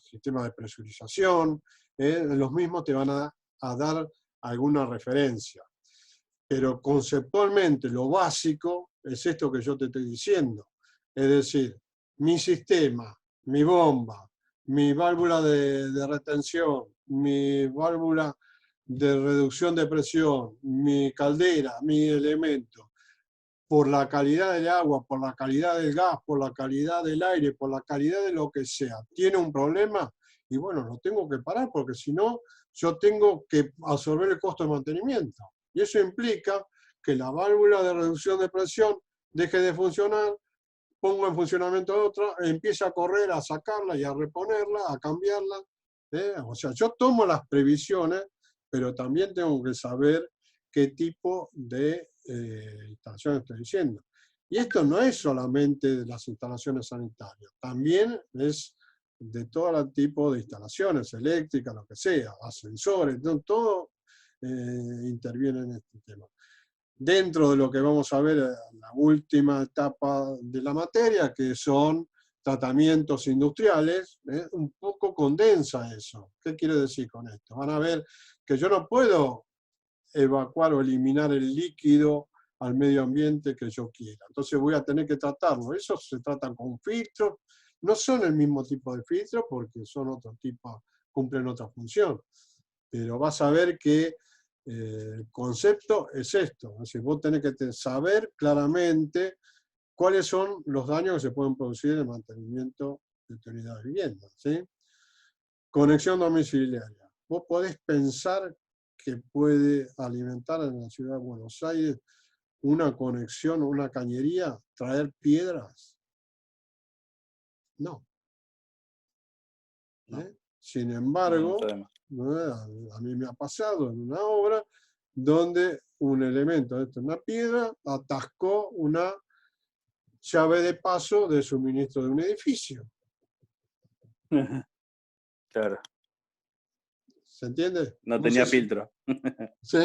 Speaker 1: sistema de presurización, los mismos te van a dar alguna referencia. Pero conceptualmente lo básico es esto que yo te estoy diciendo. Es decir, mi sistema, mi bomba, mi válvula de retención, mi válvula de reducción de presión, mi caldera, mi elemento, por la calidad del agua, por la calidad del gas, por la calidad del aire, por la calidad de lo que sea, tiene un problema, y bueno, lo tengo que parar, porque si no, yo tengo que absorber el costo de mantenimiento. Y eso implica que la válvula de reducción de presión deje de funcionar, pongo en funcionamiento otra, empiece a correr, a sacarla y a reponerla, a cambiarla. O sea, yo tomo las previsiones, pero también tengo que saber qué tipo de instalaciones estoy diciendo. Y esto no es solamente de las instalaciones sanitarias, también es de todo tipo de instalaciones, eléctricas, lo que sea, ascensores, todo interviene en este tema. Dentro de lo que vamos a ver en la última etapa de la materia, que son tratamientos industriales, un poco condensa eso. ¿Qué quiere decir con esto? Van a ver que yo no puedo evacuar o eliminar el líquido al medio ambiente que yo quiera. Entonces voy a tener que tratarlo. Eso se trata con filtros. No son el mismo tipo de filtros porque son otro tipo, cumplen otra función. Pero vas a ver que el concepto es esto. Es decir, vos tenés que saber claramente cuáles son los daños que se pueden producir en el mantenimiento de tu unidad de vivienda. ¿Sí? Conexión domiciliaria. Vos podés pensar que puede alimentar en la ciudad de Buenos Aires una conexión, una cañería, traer piedras. No. Sin embargo, a mí me ha pasado en una obra donde un elemento, una piedra, atascó una llave de paso de suministro de un edificio.
Speaker 3: Claro.
Speaker 1: ¿Se entiende?
Speaker 3: No tenía filtro.
Speaker 1: Sí.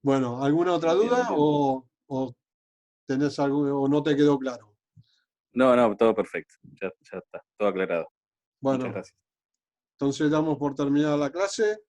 Speaker 1: Bueno, ¿alguna otra duda o tenés algo o no te quedó claro?
Speaker 3: No, todo perfecto. Ya está, todo aclarado.
Speaker 1: Bueno,
Speaker 3: muchas gracias.
Speaker 1: Entonces damos por terminada la clase.